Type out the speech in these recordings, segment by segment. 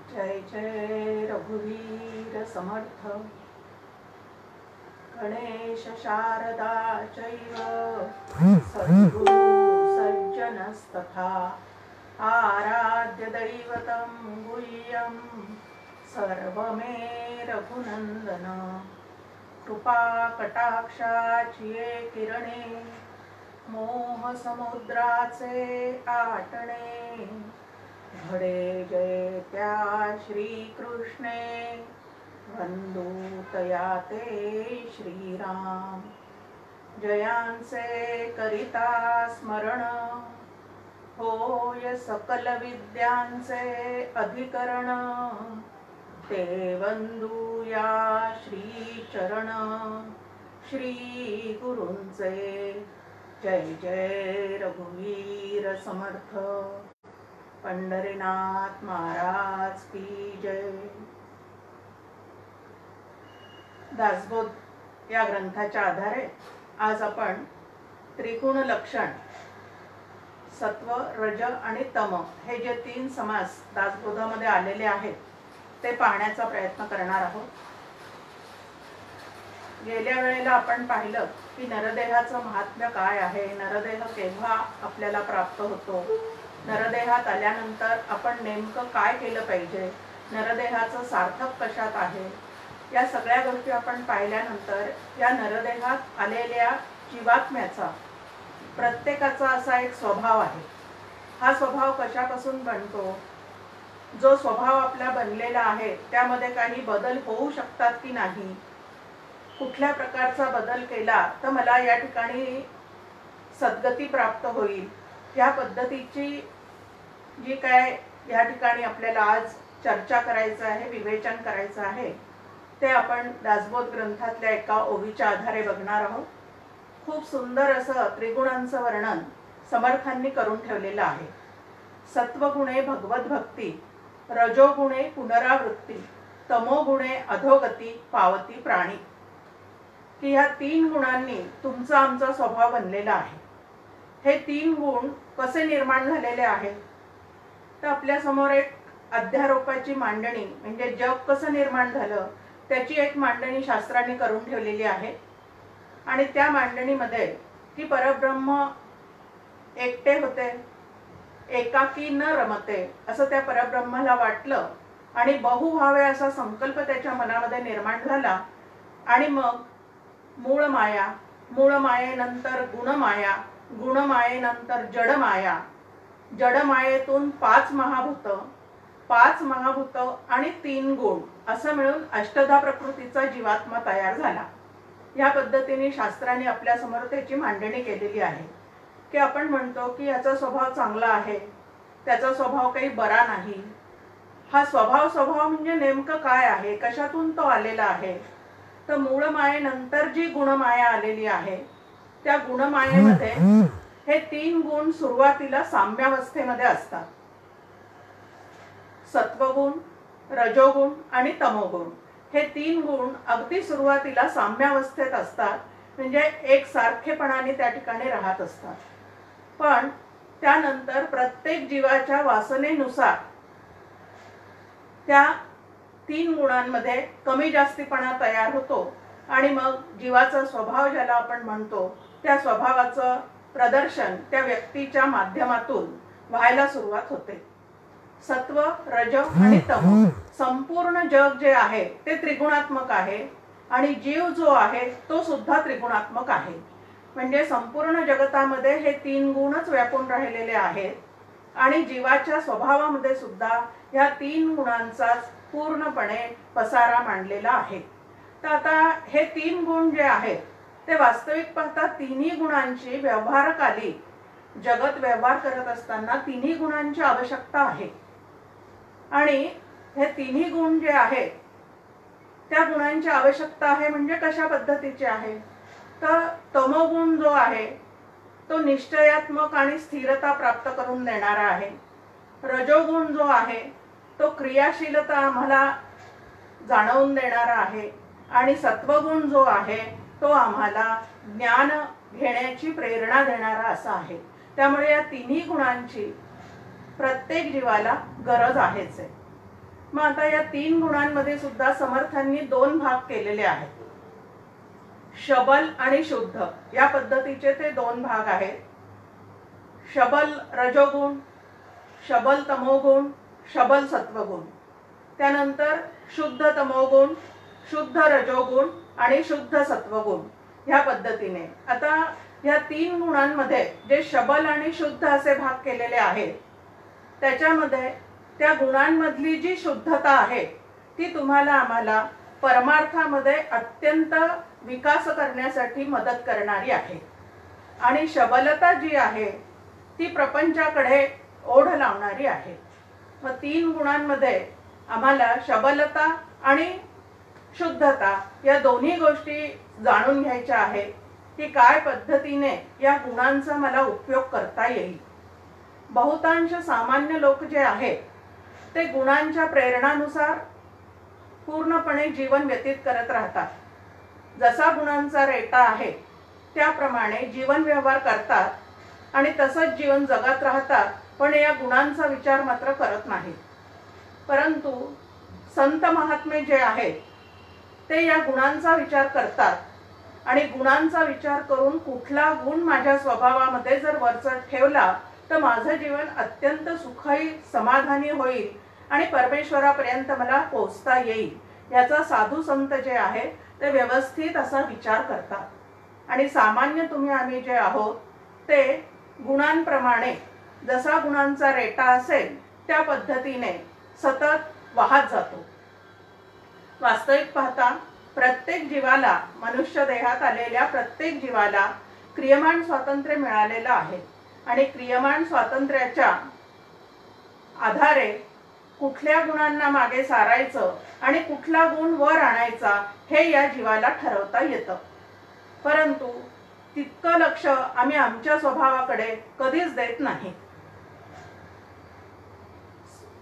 जय जय रघुवीर समर्थ। गणेश शारदा चैव सद्गुरु सज्जनस्तथा आराध्य दैवतं गुह्यं सर्वमे रघुनंदन। कृपा कटाक्षाची किरणे मोह समुद्राचे आटणे। घडे जय त्या श्रीकृष्णे वंदू तया ते श्रीराम। जयांचे करिता स्मरण होय सकल विद्यांचे अधिकरण। ते वंदू या श्री चरण श्री गुरूंचे। जय जय रघुवीर समर्थ। पंढरीनाथ महाराज की जय। दासबोध या ग्रंथाच्या आधारे आज आपण त्रिगुण लक्षण सत्व रज आणि तम हे जे 3 समास दासबोधामध्ये आलेले आहेत ते पाहण्याचा प्रयत्न करणार आहोत। गेल्या वेळेला आपण पाहिलं की नरदेहाचं महात्म्य काय आहे, नरदेह केव्हा आपल्याला प्राप्त होतो, नरदेहात आल्यानंतर आपण नेमकं काय केलं पाहिजे, नरदेहाचं सार्थक कशात आहे, या सगळ्या गोष्टी आपण पाहिल्यानंतर या नरदेहात आलेल्या जीवात्म्याचा प्रत्येकाचा असा एक स्वभाव आहे। हा स्वभाव कशापासून बनतो, जो स्वभाव आपला बनलेला आहे त्यामध्ये काही बदल होऊ शकतात की नाही, कुठल्या प्रकारचा बदल केला तर मला या ठिकाणी सद्गती प्राप्त होईल, या पद्धतीची जी काय या ठिकाणी आपल्याला आज चर्चा करायचं आहे, विवेचन करायचं आहे, ते आपण दासबोध ग्रंथातल्या एका ओवीच्या आधारे बघणार आहोत। खूप सुंदर असं त्रिगुणांचं वर्णन समर्थांनी करून ठेवलेलं आहे। सत्वगुणे भगवत भक्ती, रजोगुणे पुनरावृत्ती, तमोगुणे अधोगती पावती प्राणी। की ह्या 3 गुणांनी तुमचा आमचा स्वभाव बनलेला आहे। हे 3 गुण कसे निर्माण झालेले आहेत तर आपल्या समोर एक अध्यारोपाची मांडणी म्हणजे जग कसं निर्माण झालं त्याची एक मांडणी शास्त्राने करून ठेवलेली आहे। आणि त्या मांडणीमध्ये की परब्रह्म एकटे होते, एकाकी न रमते असं त्या परब्रह्माला वाटलं आणि बहु व्हावे असा संकल्प त्याच्या मनामध्ये निर्माण झाला। आणि मग मूळ माया, मूळ मायेनंतर गुणमाया, गुणमायेनंतर जडमाया, जडमायेतून 5 महाभूत, 5 महाभूत आणि 3 गुण असं मिळून अष्टधा प्रकृतीचा जीवात्मा तयार झाला। या पद्धतीने शास्त्राने आपल्या समोर त्याची मांडणी केलेली आहे की आपण म्हणतो की याचा स्वभाव चांगला आहे, त्याचा स्वभाव काही बरा नाही। हा स्वभाव म्हणजे नेमकं काय आहे, कशातून तो आलेला आहे तर मूळ मायेनंतर जी गुणमाया आलेली आहे त्या गुणमायेमध्ये हे 3 गुण सुरुवातीला साम्यावस्थेमध्ये असतात। सत्वगुण, रजोगुण आणि तमोगुण हे 3 गुण अगदी सुरुवातीला साम्यावस्थेत असतात, म्हणजे एक सारखेपणाने त्या ठिकाणी राहत असतात। पण त्यानंतर प्रत्येक जीवाच्या वासनेनुसार त्या 3 गुणांमध्ये कमी जास्तीपणा तयार होतो आणि मग जीवाचा स्वभाव ज्याला आपण म्हणतो त्या स्वभावाचं प्रदर्शन त्या व्यक्तीच्या माध्यमातून व्हायला सुरुवात होते। सत्व, रज आणि तम संपूर्ण जग जे आहे ते त्रिगुणात्मक आहे आणि जीव जो आहे तो सुद्धा त्रिगुणात्मक आहे। म्हणजे संपूर्ण जगतामध्ये हे 3 गुणच व्यापून राहिलेले आहेत आणि जीवाच्या स्वभावामध्ये सुद्धा या 3 गुणांचा पूर्णपणे पसारा मांडलेला आहे। तर आता हे 3 गुण जे आहेत ते वास्तविक पाहता 3ही गुणांची व्यवहारकाली जगत व्यवहार करत असताना 3ही गुणांची आवश्यकता आहे। आणि हे 3ही गुण जे आहेत त्या गुणांची आवश्यकता आहे म्हणजे कशा पद्धतीची आहे तर तमोगुण जो आहे तो निश्चयात्मक आणि स्थिरता प्राप्त करून देणारा आहे। रजोगुण जो आहे तो क्रियाशीलता आम्हाला जाणवून देणारा आहे आणि सत्वगुण जो आहे तो आम्हाला ज्ञान घेण्याची प्रेरणा देणारा असा आहे। त्यामुळे या 3ही गुणांची प्रत्येक जीवाला गरज आहेच आहे। मग आता या 3 गुणांमध्ये सुद्धा समर्थांनी 2 भाग केलेले आहेत. शबल आणि शुद्ध या पद्धतीचे ते 2 भाग आहेत. शबल रजोगुण, शबल तमोगुण, शबल सत्वगुण. त्यानंतर शुद्ध तमोगुण, शुद्ध रजोगुण आणि शुद्ध सत्वगुण ह्या पद्धतीने. आता ह्या 3 गुणांमध्ये जे शबल आणि शुद्ध असे भाग केलेले आहेत, त्याच्यामध्ये त्या गुणांमधली जी शुद्धता आहे ती तुम्हाला आम्हाला परमार्थामध्ये अत्यंत विकास करण्यासाठी मदत करणारी आहे. आणि शबलता जी आहे ती प्रपंचाकडे ओढ लावणारी आहे. मग 3 गुणांमध्ये आम्हाला शबलता आणि शुद्धता या दोन्ही गोष्टी जाणून घ्यायच्या आहेत की काय पद्धतीने या गुणांचा मला उपयोग करता येईल. बहुतांश सामान्य लोक जे आहेत ते गुणांच्या प्रेरणानुसार पूर्णपणे जीवन व्यतीत करत राहतात. जसा गुणांचा रेटा आहे त्याप्रमाणे जीवन व्यवहार करतात आणि तसंच जीवन जगत राहतात, पण या गुणांचा विचार मात्र करत नाहीत. परंतु संत महात्मे जे आहेत ते या गुणांचा विचार करतात आणि गुणांचा विचार करून कुठला गुण माझ्या स्वभावामध्ये जर वरचढ ठेवला तर माझं जीवन अत्यंत सुखी समाधानी होईल आणि परमेश्वरापर्यंत मला पोहोचता येईल. याचा साधू संत जे आहे ते व्यवस्थित असा विचार करतात. आणि सामान्य तुम्ही आम्ही जे आहोत ते गुणांप्रमाणे जसा गुणांचा रेटा असेल त्या पद्धतीने सतत वाहत जातो. वास्तविक पाहता प्रत्येक जीवाला, मनुष्य देहात आलेल्या प्रत्येक जीवाला क्रियमाण स्वातंत्र्य मिळालेलं आहे. आणि क्रियमाण स्वातंत्र्याच्या आधारे कुठल्या गुणांना मागे सारायचं आणि कुठला गुण वर आणायचा हे या जीवाला ठरवता येतं. परंतु तितकं लक्ष आम्ही आमच्या स्वभावाकडे कधीच देत नाही.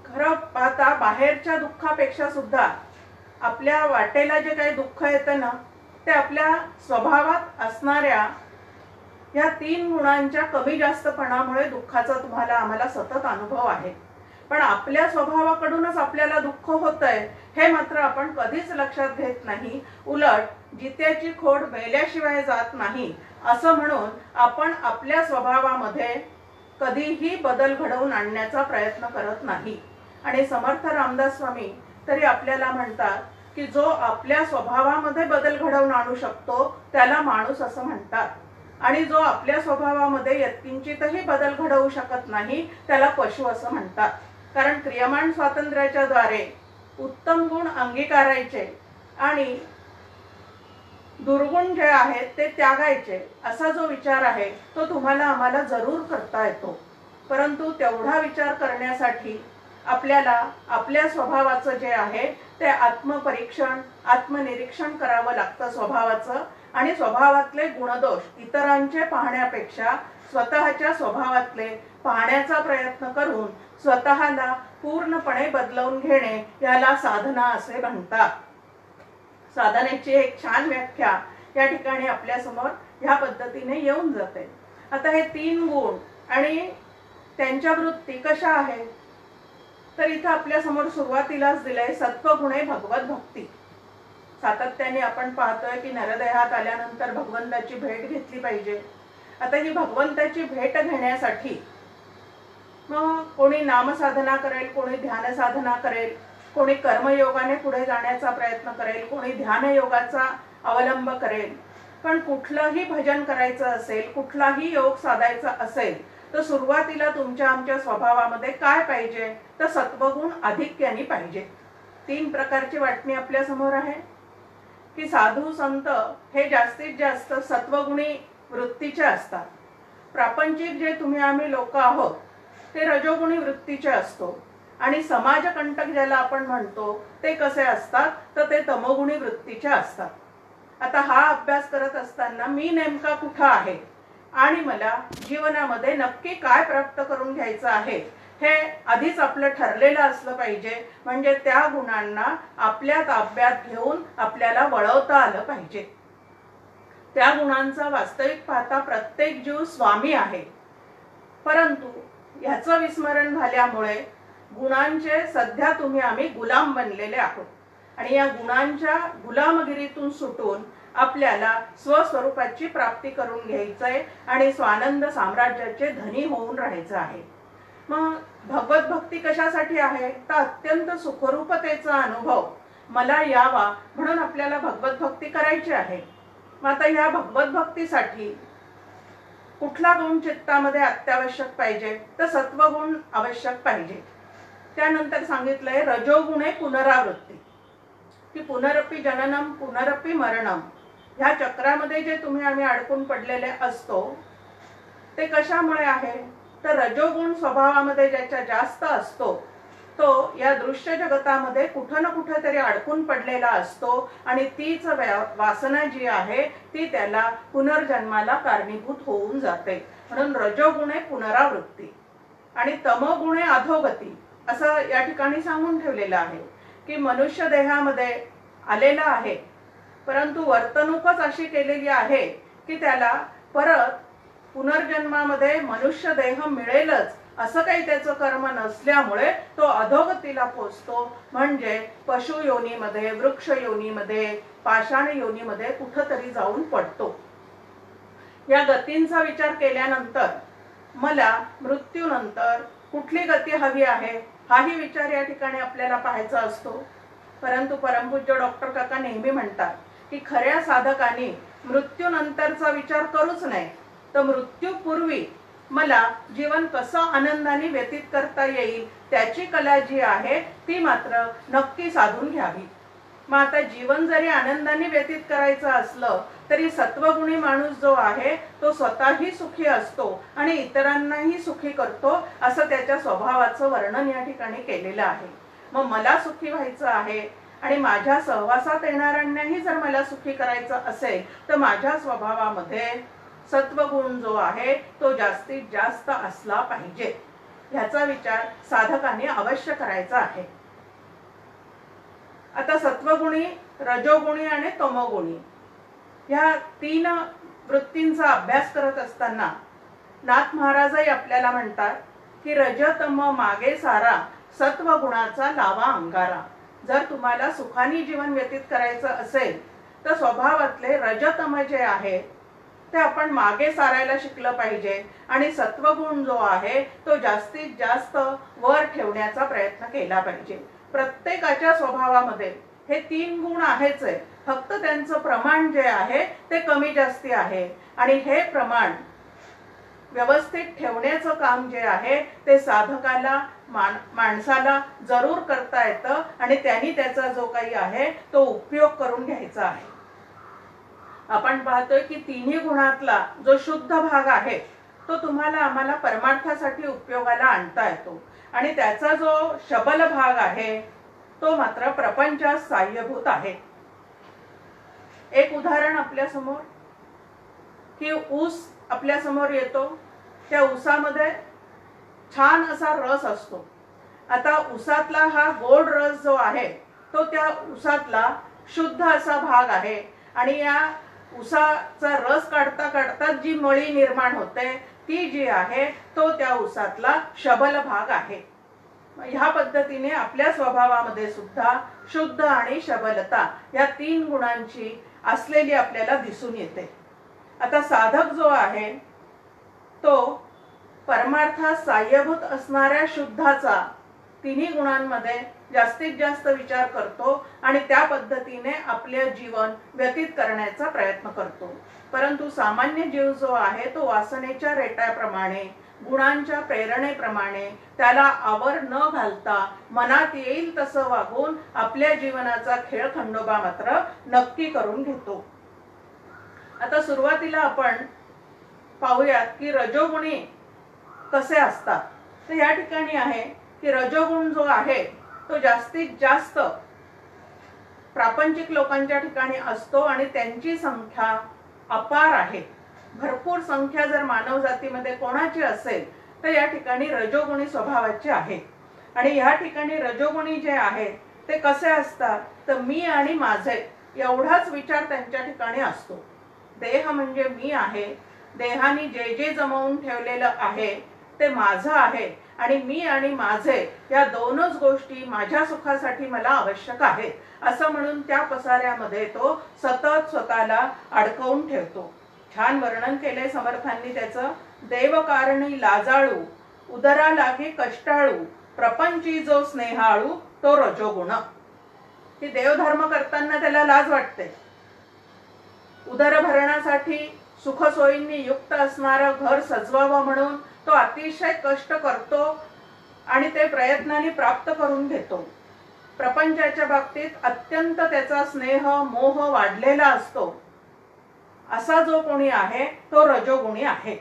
खरं पाहता बाहेरच्या दुःखापेक्षा सुद्धा आपल्या वाटेला जे काही दुःख येतं ना ते आपल्या स्वभावात असणाऱ्या या 3 गुणांच्या कमी जास्तपणामुळे दुःखाचा तुम्हाला आम्हाला सतत अनुभव आहे. पण आपल्या स्वभावाकडूनच आपल्याला दुःख होतंय हे मात्र आपण कधीच लक्षात घेत नाही. उलट जित्याची खोड मेल्याशिवाय जात नाही असं म्हणून आपण आपल्या स्वभावामध्ये कधीही बदल घडवून आणण्याचा प्रयत्न करत नाही. आणि समर्थ रामदास स्वामी तरी आपल्याला म्हणतात की जो आपल्या स्वभावामध्ये बदल घडवून आणू शकतो त्याला माणूस असं म्हणतात, आणि जो आपल्या स्वभावामध्ये यत्किंचितही बदल घडवू शकत नाही त्याला पशु असं म्हणतात. कारण क्रियमाण स्वातंत्र्याच्या द्वारे उत्तम गुण अंगीकारायचे आणि दुर्गुण जे आहेत ते त्यागायचे असा जो विचार आहे तो तुम्हाला आम्हाला जरूर करता येतो. परंतु तेवढा विचार करण्यासाठी आपल्याला आपल्या स्वभावाचं जे आहे ते आत्मपरीक्षण, आत्मनिरीक्षण करावं लागतं स्वभावाचं. आणि स्वभावातले गुणदोष इतरांचे पाहण्यापेक्षा स्वतःच्या स्वभावातले पाहण्याचा प्रयत्न करून स्वतःला पूर्णपणे बदलवून घेणे याला साधना असे म्हणतात. साधनेची एक छान व्याख्या या ठिकाणी आपल्या समोर ह्या पद्धतीने येऊन जाते. आता हे 3 गुण आणि त्यांच्या वृत्ती कशा आहेत तर इथं आपल्या समोर सुरुवातीलाच दिलंय सत्वगुणे भगवत भक्ती. सातत्याने आपण पाहतोय की नरदेहात आल्यानंतर भगवंताची भेट घेतली पाहिजे. आता ही भगवंताची भेट घेण्यासाठी मग कोणी नामसाधना करेल, कोणी ध्यान साधना करेल, कोणी कर्मयोगाने पुढे जाण्याचा प्रयत्न करेल, कोणी ध्यानयोगाचा अवलंब करेल. पण कुठलंही भजन करायचं असेल, कुठलाही योग साधायचा असेल तर सुरुवातीला तुमच्या आमच्या स्वभावामध्ये काय पाहिजे तर सत्वगुण आधिक्याने पाहिजे. 3 प्रकारची वाटणी आपल्या समोर आहे की साधू संत हे जास्तीत जास्त सत्वगुणी वृत्तीचे असतात. प्रापंचिक जे तुम्ही आम्ही लोक आहोत ते रजोगुणी वृत्तीचे असतो. आणि समाजकंटक ज्याला आपण म्हणतो ते कसे असतात तर ते तमोगुणी वृत्तीचे असतात. आता हा अभ्यास करत असताना मी नेमका कुठं आहे आणि मला जीवनामध्ये नक्की काय प्राप्त करून घ्यायचं आहे हे आधीच आपलं ठरलेलं असलं पाहिजे. म्हणजे त्या गुणांना आपल्या ताब्यात घेऊन आपल्याला वळवता आलं पाहिजे. त्या गुणांचा वास्तविक पाहता प्रत्येक जीव स्वामी आहे. परंतु ह्याचं विस्मरण झाल्यामुळे गुणांचे सध्या आम्ही गुलाम बनलेले आहोत आणि या गुणांच्या गुलामगिरीतून सुटून आपल्याला स्वस्वरूपाची प्राप्ती करून घ्यायचंय आणि स्वानंद साम्राज्याचे धनी होऊन राहायचं आहे। मग भगवत भक्ती कशासाठी आहे तर अत्यंत सुखरूपतेचा अनुभव मला यावा म्हणून आपल्याला भगवत भक्ती करायची आहे। मग आता या भगवत भक्तीसाठी कुठला गुण चित्तामध्ये अत्यावश्यक पाहिजे तर सत्वगुण आवश्यक पाहिजे। त्यानंतर सांगितलंय रजोगुणे पुनरावृत्ती, की पुनरपि जननम पुनरपि मरणम, ह्या चक्रामध्ये जे आम्ही अडकून पडलेले असतो ते कशामुळे आहे तर रजोगुण स्वभावामध्ये ज्याच्या जास्त असतो तो या दृश्य जगतामध्ये कुठं ना कुठं तरी अडकून पडलेला असतो आणि तीच वासना जी आहे ती त्याला पुनर्जन्माला कारणीभूत होऊन जाते। म्हणून रजोगुणे पुनरावृत्ती आणि तमोगुणे अधोगती असं या ठिकाणी सांगून ठेवलेलं आहे की मनुष्य देहामध्ये आलेला आहे परंतु वर्तणूकच अशी केलेली आहे की त्याला परत पुनर्जन्मामध्ये मनुष्य देह मिळेलच असं काही त्याचं कर्म नसल्यामुळे तो अधोगतीला पोचतो, म्हणजे पशु योनीमध्ये, वृक्ष योनीमध्ये, पाषाण योनीमध्ये कुठंतरी जाऊन पडतो। या गतींचा विचार केल्यानंतर मला मृत्यूनंतर कुठली गती हवी आहे हाही विचार या ठिकाणी आपल्याला पाहायचा असतो। परंतु परमपूज्य डॉक्टर काका नेहमी म्हणतात की खऱ्या साधकांनी मृत्यूनंतरचा विचार करूच नाही, तर मृत्यूपूर्वी मला जीवन कसं आनंदाने व्यतीत करता येईल त्याची कला जी आहे ती मात्र नक्की साधून घ्यावी। मग आता जीवन जरी आनंदाने व्यतीत करायचं असलं तरी सत्वगुणी माणूस जो आहे तो स्वतःही सुखी असतो आणि इतरांनाही सुखी करतो असं त्याच्या स्वभावाचं वर्णन या ठिकाणी केलेलं आहे। मग मला सुखी व्हायचं आहे आणि माझ्या सहवासात येणाऱ्यांनाही जर मला सुखी करायचं असेल तर माझ्या स्वभावामध्ये सत्वगुण जो आहे तो जास्तीत जास्त असला पाहिजे, ह्याचा विचार साधकांनी अवश्य करायचा आहे। आता सत्वगुणी, रजोगुणी आणि तमोगुणी ह्या तीन वृत्तींचा अभ्यास करत असताना नाथ महाराजही आपल्याला म्हणतात की रजतम मागे सारा सत्वगुणाचा लावा अंगारा। जर तुम्हाला सुखानी जीवन व्यतीत करायचं असेल तर स्वभावातले रजतम जे आहे ते आपण मागे सारायला शिकलं पाहिजे आणि सत्वगुण जो आहे तो जास्तीत जास्त वर ठेवण्याचा प्रयत्न केला पाहिजे। प्रत्येकाच्या स्वभावामध्ये हे तीन गुण आहेच आहे, फक्त त्यांचं प्रमाण जे आहे ते कमी जास्ती आहे आणि हे प्रमाण व्यवस्थित ठेवण्याचं काम जे आहे ते साधकाला माणसाला जरूर करता येतं आणि त्यांनी त्याचा जो काही आहे तो उपयोग करून घ्यायचा आहे। आपण पाहतोय की तिन्ही गुणातला जो शुद्ध भाग आहे तो तुम्हाला आम्हाला परमार्थासाठी उपयोगाला आणता येतो आणि त्याचा जो शबल भाग आहे तो मात्र प्रपंचात साह्यभूत आहे। एक उदाहरण आपल्या समोर की ऊस आपल्या समोर येतो, त्या ऊसामध्ये छान असा रस असतो। आता ऊसातला हा गोड रस जो आहे तो त्या ऊसातला शुद्ध असा भाग आहे आणि या ऊसाचा रस काढता काढता जी मळी निर्माण होते ती जी आहे तो त्या ऊसातला शबल भाग आहे। ह्या पद्धतीने आपल्या स्वभावामध्ये सुद्धा शुद्ध आणि शबलता या तीन गुणांची असलेली आपल्याला दिसून येते। आता साधक जो आहे तो परमार्थात साह्यभूत असणाऱ्या शुद्धाचा तिन्ही गुणांमध्ये जास्तीत जास्त विचार करतो आणि त्या पद्धतीने आपले जीवन व्यतीत करण्याचा प्रयत्न करतो। परंतु सामान्य जीव जो आहे तो वासनेच्या रेट्याप्रमाणे, गुणांच्या प्रेरणेप्रमाणे त्याला आवर न घालता मनात येईल तसं वागून आपल्या जीवनाचा खेळ खंडोबा मात्र नक्की करून घेतो। आता सुरुवातीला आपण पाहूयात की रजोगुणी कसे असतात। तर या ठिकाणी आहे की रजोगुण जो आहे तो जास्तीत जास्त प्रापंचिक लोकांच्या ठिकाणी असतो आणि त्यांची संख्या अपार आहे। भरपूर संख्या जर मानव जातीमध्ये कोणाची असेल तर या ठिकाणी रजोगुणी स्वभावाचे आहे आणि या ठिकाणी रजोगुणी जे आहे ते कसे असतात तर मी आणि माझे एवढाच विचार त्यांच्या ठिकाणी असतो। देह म्हणजे मी आहे, देहाने जे जे जमवून ठेवलेलं आहे ते माझं आहे आणि मी आणि माझे या दोनच गोष्टी माझ्या सुखासाठी मला आवश्यक आहेत असं म्हणून त्या पसाऱ्यामध्ये तो सतत स्वतःला अडकवून ठेवतो. छान वर्णन केलंय समर्थांनी त्याचं. देवकारणी लाजाळू, उदरा लागे कष्टाळू, प्रपंची जो स्नेहाळू, तो रजोगुण. की देवधर्म करताना त्याला लाज वाटते. उदर भरण्यासाठी सुखसोयींनी युक्त असणारं घर सजवावं म्हणून तो अतिशय कष्ट करतो आणि ते प्रयत्नाने प्राप्त करून घेतो. प्रपंचाच्या बाबतीत अत्यंत त्याचा स्नेह मोह वाढलेला असतो. असा जो कोणी आहे तो रजोगुणी आहे.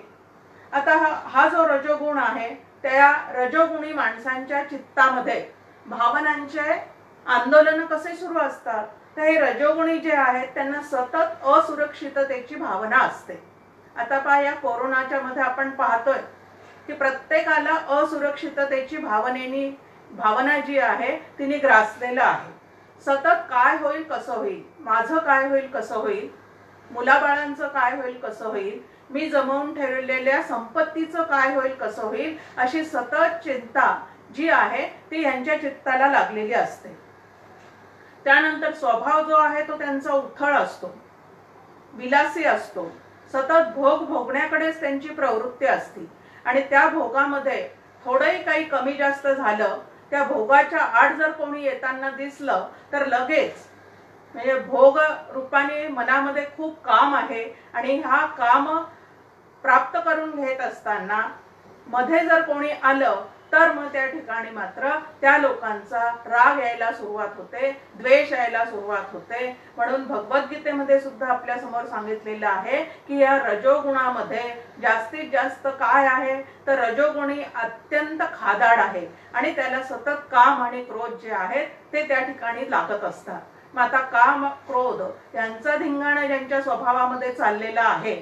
आता हा जो रजोगुण आहे त्या रजोगुणी माणसांच्या चित्तामध्ये भावनांचे आंदोलन कसे सुरू असतात. तर हे रजोगुणी जे आहेत त्यांना सतत असुरक्षिततेची भावना असते. आता पहा, या कोरोनाच्या मध्ये आपण पाहतोय की प्रत्येकाला असुरक्षिततेची भावना जी आहे तिने ग्रासलेलं आहे. सतत काय होईल कसं होईल, माझं काय होईल कसं होईल, मुलाबाळांचं काय होईल कसं होईल, मी जमवून ठेवलेल्या संपत्तीचं काय होईल कसं होईल, अशी सतत चिंता जी आहे ती यांच्या चित्ताला लागलेली असते. त्यानंतर स्वभाव जो आहे तो त्यांचा उथळ असतो, विलासी असतो. सतत भोग भोगण्याकडेच त्यांची प्रवृत्ती असते आणि त्या भोगामध्ये थोडंही काही कमी जास्त झालं, त्या भोगाच्या आड जर कोणी येताना दिसलं तर लगेच म्हणजे भोग रूपाने मनामध्ये खूप काम आहे आणि हा काम प्राप्त करून घेत असताना मध्ये जर कोणी आलं तर मग त्या ठिकाणी मात्र त्या लोकांचा राग यायला सुरुवात होते, द्वेष यायला सुरुवात होते. म्हणून भगवद्गीतेमध्ये सुद्धा आपल्या समोर सांगितलेलं आहे की या रजोगुणामध्ये जास्तीत जास्त काय आहे तर रजोगुणी अत्यंत खादाड आहे आणि त्याला सतत काम आणि क्रोध जे आहेत ते त्या ठिकाणी लागत असतात. मग आता काम क्रोध यांचा धिंगाणा ज्यांच्या स्वभावामध्ये चाललेला आहे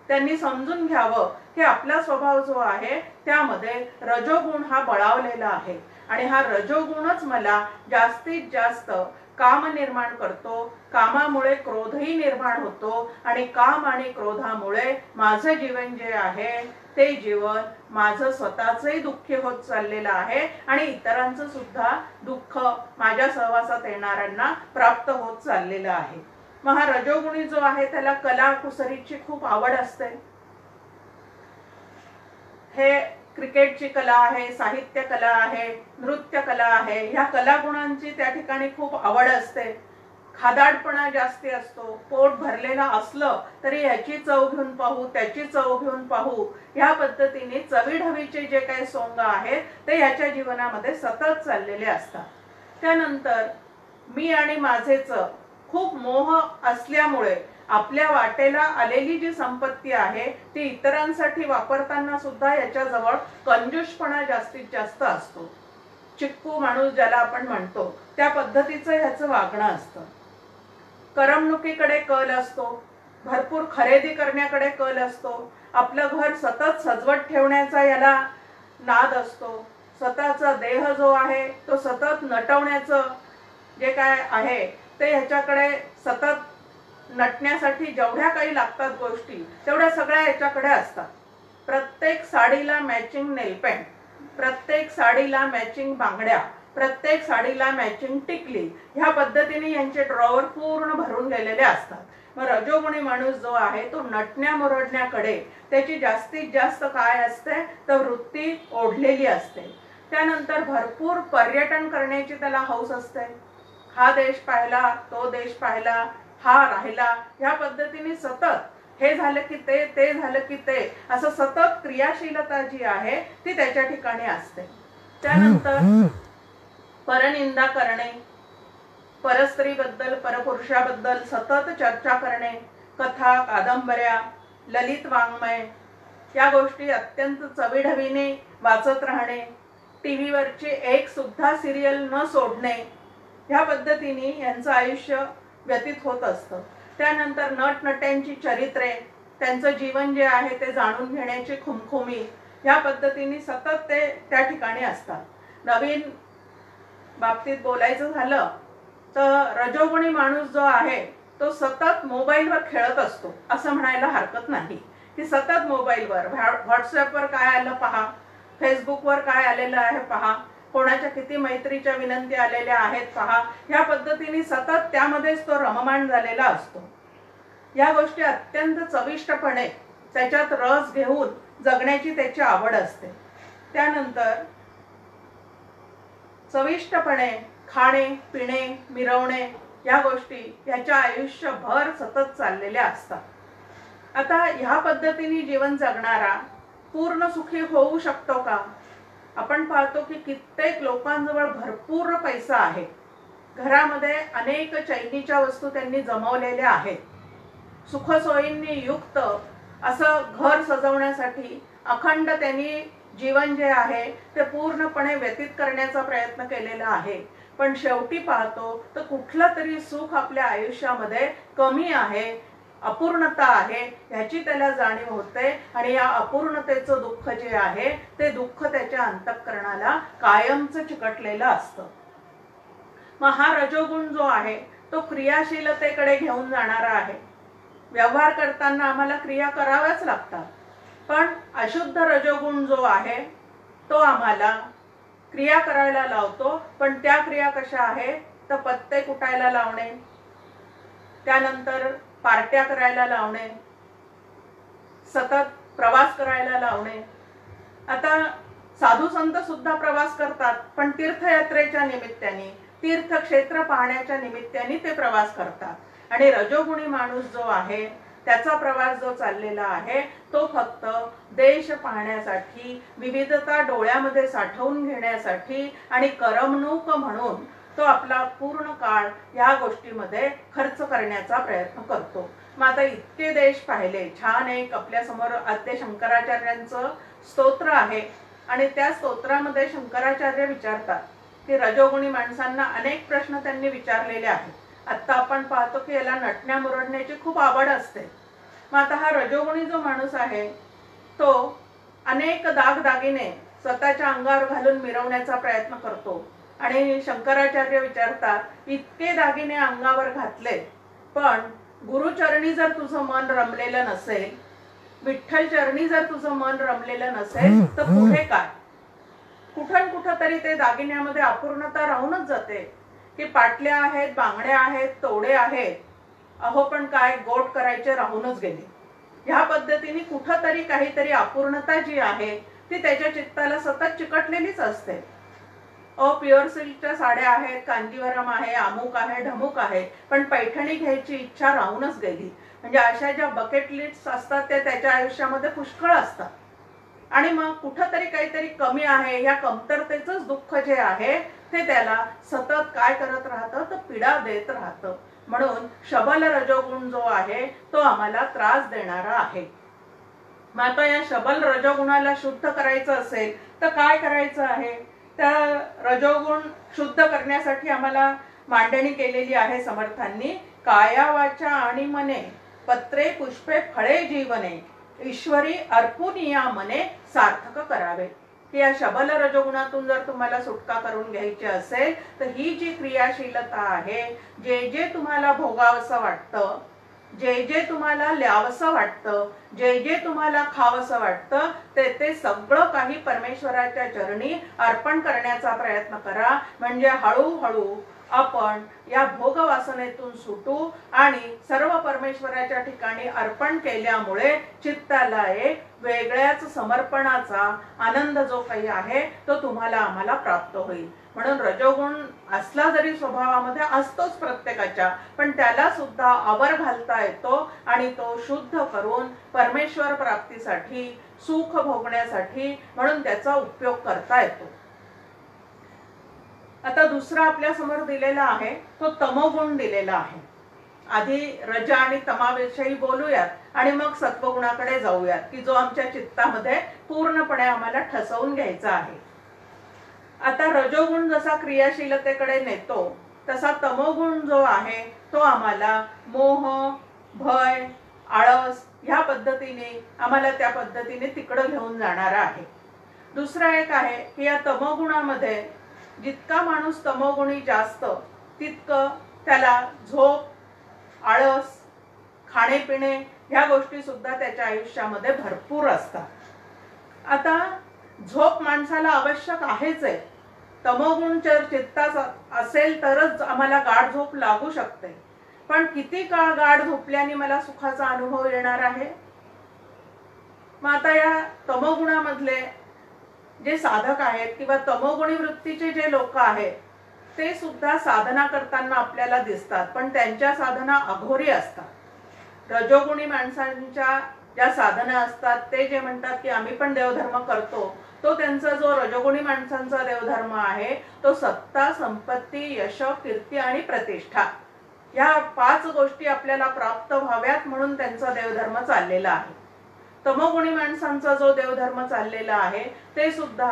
त्यांनी समजून घ्यावं की आपला स्वभाव जो आहे त्यामध्ये रजोगुण हा बळावलेला आहे आणि हा रजोगुणच मला जास्तीत जास्त काम निर्माण करतो. कामामुळे क्रोधही निर्माण होतो आणि काम आणि क्रोधामुळे माझं जीवन जे आहे ते जीवन माझं स्वतःचंही दुःखी होत चाललेलं आहे आणि इतरांचं सुद्धा दुःख माझ्या सहवासात येणाऱ्यांना प्राप्त होत चाललेलं आहे. मग हा रजोगुणी जो आहे त्याला कला कुसरीची खूप आवड असते. हे क्रिकेटची कला आहे, साहित्य कला आहे, नृत्य कला आहे. ह्या कलागुणांची त्या ठिकाणी खूप आवड असते. खादाडपणा जास्ती असतो. पोट भरलेला असलं तरी ह्याची चव घेऊन पाहू, त्याची चव घेऊन पाहू, ह्या पद्धतीने चवीढवीचे जे काही सोंग आहेत ते ह्याच्या जीवनामध्ये सतत चाललेले असतात. त्यानंतर मी आणि माझेच खूप मोह असल्यामुळे आपल्या वाटेला आलेली जी संपत्ती आहे ती इतरांसाठी वापरताना सुद्धा याच्याजवळ कंजूषपणा जास्तीत जास्त असतो. चिक्कू माणूस ज्याला आपण म्हणतो त्या पद्धतीचं ह्याचं वागणं असतं. करमणुकीकडे कल असतो, भरपूर खरेदी करण्याकडे कल असतो, आपलं घर सतत सजवट ठेवण्याचा याला नाद असतो, स्वतःचा देह जो आहे तो सतत नटवण्याचं जे काय आहे ते ह्याच्याकडे सतत नटण्यासाठी जेवढ्या काही लागतात गोष्टी तेवढ्या सगळ्या ह्याच्याकडे असतात. प्रत्येक साडीला मॅचिंग नेलपेंट, प्रत्येक साडीला मॅचिंग बांगड्या, प्रत्येक साडीला मॅचिंग टिकली, ह्या पद्धतीने यांचे ड्रॉवर पूर्ण भरून गेलेले असतात. मग रजोगुणी माणूस जो आहे तो नटण्या मुरडण्याकडे त्याची जास्तीत जास्त काय असते तर वृत्ती ओढलेली असते. त्यानंतर भरपूर पर्यटन करण्याची त्याला हौस असते. हा देश पाहिला, तो देश पाहिला, हा राहिला, ह्या पद्धतीने सतत हे झालं की ते झालं की ते असं सतत क्रियाशीलता जी आहे ती त्याच्या ठिकाणी असते. त्यानंतर परनिंदा करणे, परस्त्रीबद्दल परपुरुषाबद्दल सतत चर्चा करणे, कथा कादंबऱ्या ललित वाङ्मय या गोष्टी अत्यंत चवीढवीने वाचत राहणे, टीव्हीवरची एक सुद्धा सिरियल न सोडणे, ह्या पद्धतीने यांचं आयुष्य व्यतीत होत असतं. त्यानंतर नटनट्यांची चरित्रे, त्यांचं जीवन जे आहे ते जाणून घेण्याची खुमखुमी, ह्या पद्धतीने सतत ते त्या ठिकाणी असतात. नवीन बाबतीत बोलायचं झालं तर रजोगुणी माणूस जो आहे तो सतत मोबाईलवर खेळत असतो असं म्हणायला हरकत नाही. की सतत मोबाईलवर व्हॉट्सअपवर काय आलं पहा, फेसबुकवर काय आलेलं आहे पहा, कोणाच्या किती मैत्रीच्या विनंती आलेल्या आहेत पहा. या पद्धतीने सतत त्यामध्येच तो रममाण झालेला असतो. या गोष्टी अत्यंत चविष्टपणे त्याच्यात रस घेऊन जगण्याची त्याची आवड असते. त्यानंतर चविष्टपणे खाणे पिणे मिरवणे या गोष्टी याच्या आयुष्यभर सतत चाललेल्या असतात. आता ह्या पद्धतीने जीवन जगणारा पूर्ण सुखी होऊ शकतो का? आपण पाहतो की कित्येक लोकांजवळ भरपूर पैसा आहे, घरामध्ये अनेक चैनीच्या वस्तू त्यांनी जमवलेल्या आहेत, सुखसोयींनी युक्त असं घर सजवण्यासाठी अखंड त्यांनी जीवन जे आहे ते पूर्णपणे व्यतीत करण्याचा प्रयत्न केलेला आहे. पण शेवटी पाहतो तर कुठलं तरी सुख आपल्या आयुष्यामध्ये कमी आहे, अपूर्णता आहे ह्याची त्याला जाणीव होते आणि या अपूर्णतेचं दुःख जे आहे ते दुःख त्याच्या अंतःकरणाला कायमचं चिकटलेलं असतं. मग हा रजोगुण जो आहे तो क्रियाशीलतेकडे घेऊन जाणारा आहे. व्यवहार करताना आम्हाला क्रिया कराव्याच लागतात, पण अशुद्ध रजोगुण जो आहे तो आम्हाला क्रिया करायला लावतो. पण त्या क्रिया कशा आहे तर पत्ते कुटायला लावणे, त्यानंतर पार्ट्या करायला लावणे, सतत प्रवास करायला लावणे. आता साधू संत सुद्धा प्रवास करतात, पण तीर्थयात्रेच्या निमित्ताने तीर्थक्षेत्र पाहण्याच्या निमित्ताने ते प्रवास करतात. आणि रजोगुणी माणूस जो आहे त्याचा प्रवास जो चाललेला आहे तो फक्त देश पाहण्यासाठी, विविधता डोळ्यामध्ये साठवून घेण्यासाठी आणि करमणूक म्हणून तो आपला पूर्ण काळ या गोष्टीमध्ये खर्च करण्याचा प्रयत्न करतो. मग आता इतके देश पाहिले, छान एक आपल्या समोर आद्य शंकराचार्यांचं स्तोत्र आहे आणि त्या स्तोत्रामध्ये शंकराचार्य विचारतात की रजोगुणी माणसांना अनेक प्रश्न त्यांनी विचारलेले आहेत. आता आपण पाहतो की याला नटण्या मुरडण्याची खूप आवड असते. मग आता हा रजोगुणी जो माणूस आहे तो अनेक दागदागिने स्वतःच्या अंगावर घालून मिरवण्याचा प्रयत्न करतो. आणि शंकराचार्य विचारतात इतके दागिने अंगावर घातले पण गुरुचरणी जर तुझं मन रमलेलं नसेल, विठ्ठल चरणी जर तुझं मन रमलेलं नसेल तर पुढे काय? कुठं कुठं तरी ते दागिन्यामध्ये अपूर्णता राहूनच जाते की पाटल्या आहेत, बांगड्या आहेत, तोडे आहेत, अहो पण काय गोट करायचे राहूनच गेले. ह्या पद्धतीने कुठं तरी काहीतरी अपूर्णता जी आहे ती त्याच्या चित्ताला सतत चिकटलेलीच असते. प्युअर सिल्कच्या साड्या आहेत, कांजीवरम आहे, अमुक आहे, ढमुक आहे, पण पैठणी घ्यायची इच्छा राहूनच गेली. म्हणजे अशा ज्या बकेट लिस्ट्स असतात त्या त्याच्या आयुष्यामध्ये पुष्कळ असतात. आणि मग कुठंतरी काहीतरी कमी आहे, या कमतरतेचंच दुःख जे आहे ते त्याला सतत काय करत राहतं तर पीडा देत राहतं. म्हणून शबल रजोगुण जो आहे तो आम्हाला त्रास देणारा आहे. मग आता या शबल रजोगुणाला शुद्ध करायचं असेल तर काय करायचं आहे? त्या रजोगुण शुद्ध करण्यासाठी आम्हाला मांडणी केलेली आहे समर्थांनी. काया वाचा आणि मने पत्रे पुष्पे फळे जीवने ईश्वरी अर्पून या मने सार्थक करावे. की या शबल रजोगुणातून जर तुम्हाला सुटका करून घ्यायची असेल तर ही जी क्रियाशीलता आहे, जे जे तुम्हाला भोगावंसं वाटतं, जे जे तुम्हाला ल्यावंसं वाटतं, जे जे तुम्हाला खावंसं वाटतं ते ते सगळं काही परमेश्वराच्या चरणी अर्पण करण्याचा प्रयत्न करा. म्हणजे हळूहळू आपण या भोगवासनेतून सुटू आणि सर्व परमेश्वराच्या ठिकाणी अर्पण केल्यामुळे चित्ताला एक वेगळ्याच समर्पणाचा आनंद जो काही आहे तो तुम्हाला आम्हाला प्राप्त होईल. म्हणून रजोगुण असला जरी स्वभावामध्ये असतोच प्रत्येकाच्या, पण त्याला सुद्धा आवर घालता येतो आणि तो शुद्ध करून परमेश्वर प्राप्तीसाठी, सुख भोगण्यासाठी म्हणून त्याचा उपयोग करता येतो. आता दुसरा आपल्या समोर दिलेला आहे तो तमोगुण दिलेला आहे. आधी रज आणि तमाविषयी बोलूयात आणि मग सत्वगुणाकडे जाऊयात की जो आमच्या चित्तामध्ये पूर्णपणे आम्हाला ठसवून घ्यायचा आहे. आता रजोगुण जसा क्रियाशीलतेकडे नेतो तसा तमोगुण जो आहे तो आम्हाला मोह, भय, आळस ह्या पद्धतीने आम्हाला त्या पद्धतीने तिकडे घेऊन जाणारा आहे. दुसरा एक आहे की या तमोगुणामध्ये जितका माणूस तमोगुणी जास्त तितकं त्याला झोप, आळस, खाणे पिणे ह्या गोष्टी सुद्धा त्याच्या आयुष्यामध्ये भरपूर असतात. आता झोप माणसाला आवश्यक आहेच आहे. तमोगुण जर चित्तात असेल तरच आम्हाला गाढ झोप लागू शकते. पण किती काळ गाढ झोपल्याने मला सुखाचा अनुभव येणार आहे? मग आता या तमोगुणामधले जे साधक आहेत किंवा तमोगुणी वृत्तीचे जे लोक आहेत ते सुद्धा साधना करताना आपल्याला दिसतात, पण त्यांच्या साधना अघोरी असतात. रजोगुणी माणसांच्या ज्या साधना असतात ते जे म्हणतात की आम्ही पण देवधर्म करतो, तो त्यांचा जो रजोगुणी माणसांचा देवधर्म आहे तो सत्ता, संपत्ती, यश, कीर्ती आणि प्रतिष्ठा या 5 गोष्टी आपल्याला प्राप्त व्हाव्यात म्हणून त्यांचा देवधर्म चाललेला आहे. तमोगुणी माणसांचा जो देवधर्म चाललेला आहे ते सुद्धा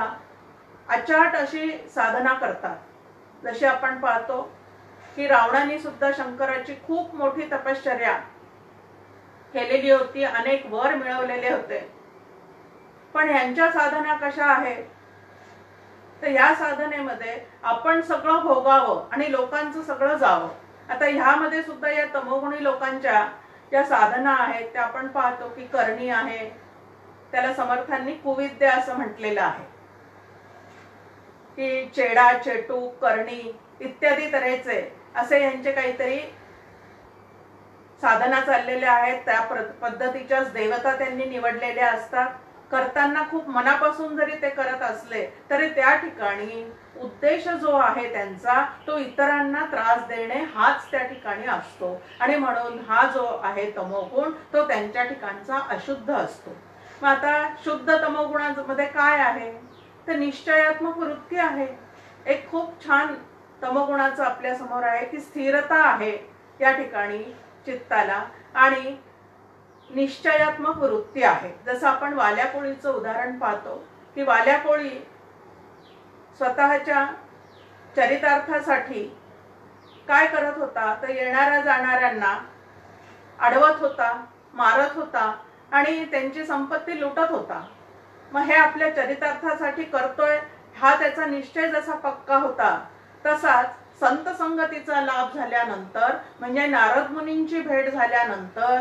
अचाट अशी साधना करतात. जशी आपण पाहतो की रावणाने सुद्धा शंकराची खूप मोठी तपश्चर्या केलेली होती, अनेक वर मिळवलेले होते. पण यांच्या साधना कशा आहेत? तर या साधनेमध्ये आपण सगळं भोगावं आणि लोकांचं सगळं जावं. आता ह्यामध्ये सुद्धा या तमोगुणी लोकांच्या ज्या साधना आहेत त्या आपण पाहतो की करणी आहे, त्याला समर्थांनी कुविद्या असं म्हटलेलं आहे की चेडा, चेटू, करणी इत्यादी तऱ्हेचे असे यांचे काहीतरी साधना चाललेल्या आहेत. त्या पद्धतीच्याच देवता त्यांनी निवडलेल्या असतात. करताना खूप मनापासून जरी ते करत असले तरी त्या ठिकाणी उद्देश जो आहे त्यांचा तो इतरांना त्रास देणे हाच त्या ठिकाणी असतो आणि म्हणून हा जो आहे तमोगुण तो त्यांच्या ठिकाणचा अशुद्ध असतो. मग आता शुद्ध तमोगुणामध्ये काय आहे? तर निश्चयात्मक वृत्ती आहे. एक खूप छान तमोगुणाचं आपल्या समोर आहे की स्थिरता आहे या ठिकाणी चित्ताला आणि निश्चयात्मक वृत्ती आहे. जसं आपण वाल्या कोळीचं उदाहरण पाहतो की वाल्या कोळी स्वतःच्या चरितार्थासाठी काय करत होता? तर येणाऱ्या जाणाऱ्यांना अडवत होता, मारत होता आणि त्यांची संपत्ती लुटत होता. मग हे आपल्या चरितार्थासाठी करतोय हा त्याचा निश्चय जसा पक्का होता, तसाच संत संगतीचा लाभ झाल्यानंतर म्हणजे नारद मुनींची भेट झाल्यानंतर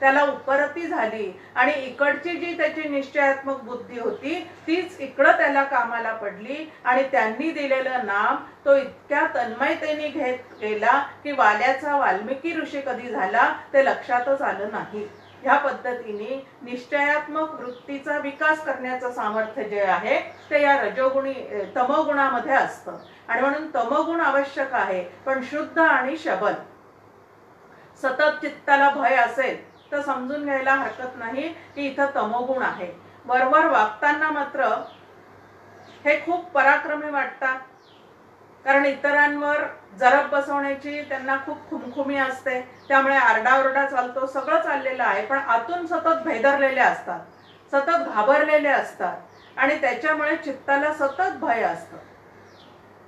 त्याला उपरती झाली आणि इकडची जी त्याची निश्चयात्मक बुद्धी होती तीच इकडं त्याला कामाला पडली आणि त्यांनी दिलेलं नाम तो इतक्या तन्मयतेने घेत गेला की वाल्याचा वाल्मिकी ऋषी कधी झाला ते लक्षातच आलं नाही. ह्या पद्धतीने निश्चयात्मक वृत्तीचा विकास करण्याचं सामर्थ्य जे आहे ते या रजोगुणी तमोगुणामध्ये असतं आणि म्हणून तमोगुण आवश्यक आहे. पण शुद्ध आणि शबल सतत चित्ताला भय असेल तर समजून घ्यायला हरकत नाही की इथं तमोगुण आहे. वरवर वागताना मात्र हे खूप पराक्रमी वाटतात, कारण इतरांवर जरब बसवण्याची त्यांना खूप खुमखुमी असते, त्यामुळे आरडाओरडा चालतो, सगळं चाललेलं आहे, पण आतून सतत भेदरलेले असतात, सतत घाबरलेले असतात आणि त्याच्यामुळे चित्ताला सतत भय असतं.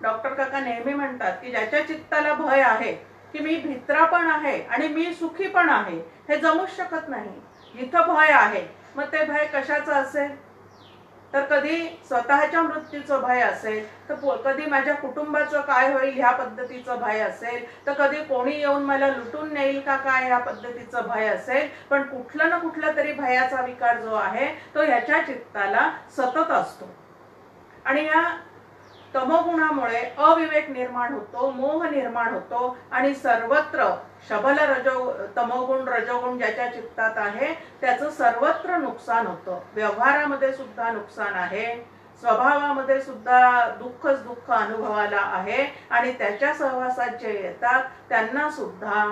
डॉक्टर काका नेहमी म्हणतात की ज्याच्या चित्ताला भय आहे की मी भित्रा पण आहे आणि मी सुखी पण आहे, हे जमूच शकत नाही. जिथं भय आहे मग ते भय कशाचं असेल? तर कधी स्वतःच्या मृत्यूचं भय असेल, तर कधी माझ्या कुटुंबाचं काय होईल ह्या पद्धतीचं भय असेल, तर कधी कोणी येऊन मला लुटून नेईल का काय ह्या पद्धतीचं भय असेल. पण कुठलं ना कुठलं तरी भयाचा विकार जो आहे तो ह्याच्या चित्ताला सतत असतो आणि या तमोगुणामुळे अविवेक निर्माण होतो, मोह निर्माण होतो आणि सर्वत्र शबल तमोगुण रजोगुण ज्याच्या चित्तात आहे त्याचं सर्वत्र नुकसान होतं. व्यवहारामध्ये सुद्धा नुकसान आहे, स्वभावामध्ये सुद्धा दुःखच दुःख अनुभवाला आहे आणि त्याच्या सहवासात जे येतात त्यांना सुद्धा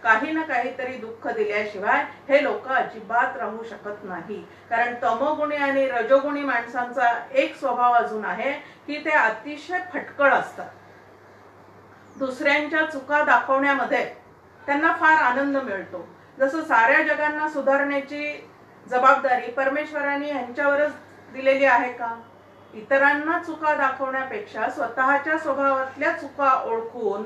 काही ना काहीतरी दुःख दिल्याशिवाय हे लोक अजिबात राहू शकत नाही. कारण तमोगुणी आणि रजोगुणी माणसांचा एक स्वभाव अजून आहे की ते अतिशय फटकळ असतात. दुसऱ्यांच्या चुका दाखवण्यामध्ये त्यांना फार आनंद मिळतो. जसं साऱ्या जगांना सुधारण्याची जबाबदारी परमेश्वराने यांच्यावरच दिलेली आहे का? इतरांना चुका दाखवण्यापेक्षा स्वतःच्या स्वभावातल्या चुका ओळखून,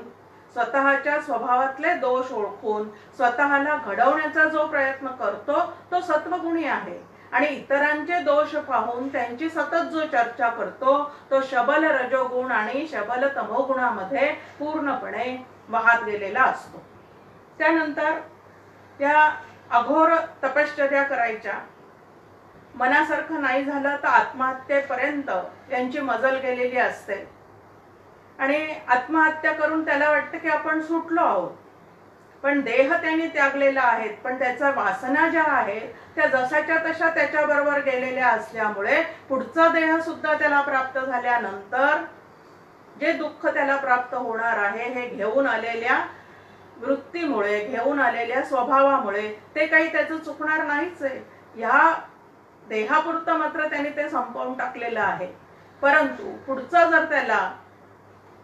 स्वतःच्या स्वभावातले दोष ओळखून स्वतःला घडवण्याचा जो प्रयत्न करतो तो सत्वगुणी आहे आणि इतरांचे दोष पाहून त्यांची सतत जो चर्चा करतो तो शबल रजोगुण आणि शबल तमोगुणामध्ये पूर्णपणे वाहत गेलेला असतो. त्यानंतर त्या अघोर तपश्चर्या करायच्या मनासारखं नाही झालं तर आत्महत्येपर्यंत यांची मजल गेलेली असते आणि आत्महत्या करून त्याला वाटतं की आपण सुटलो आहोत, पण देह त्यांनी त्यागलेला आहे, पण त्याच्या वासना ज्या आहेत त्या जशाच्या तशा त्याच्याबरोबर गेलेल्या असल्यामुळे पुढचा देह सुद्धा त्याला प्राप्त झाल्यानंतर जे दुःख त्याला प्राप्त होणार आहे हे घेऊन आलेल्या वृत्तीमुळे, घेऊन आलेल्या स्वभावामुळे ते काही त्याचं चुकणार नाहीच आहे. ह्या देहापुरतं मात्र त्यांनी ते संपवून टाकलेलं आहे. परंतु पुढचं जर त्याला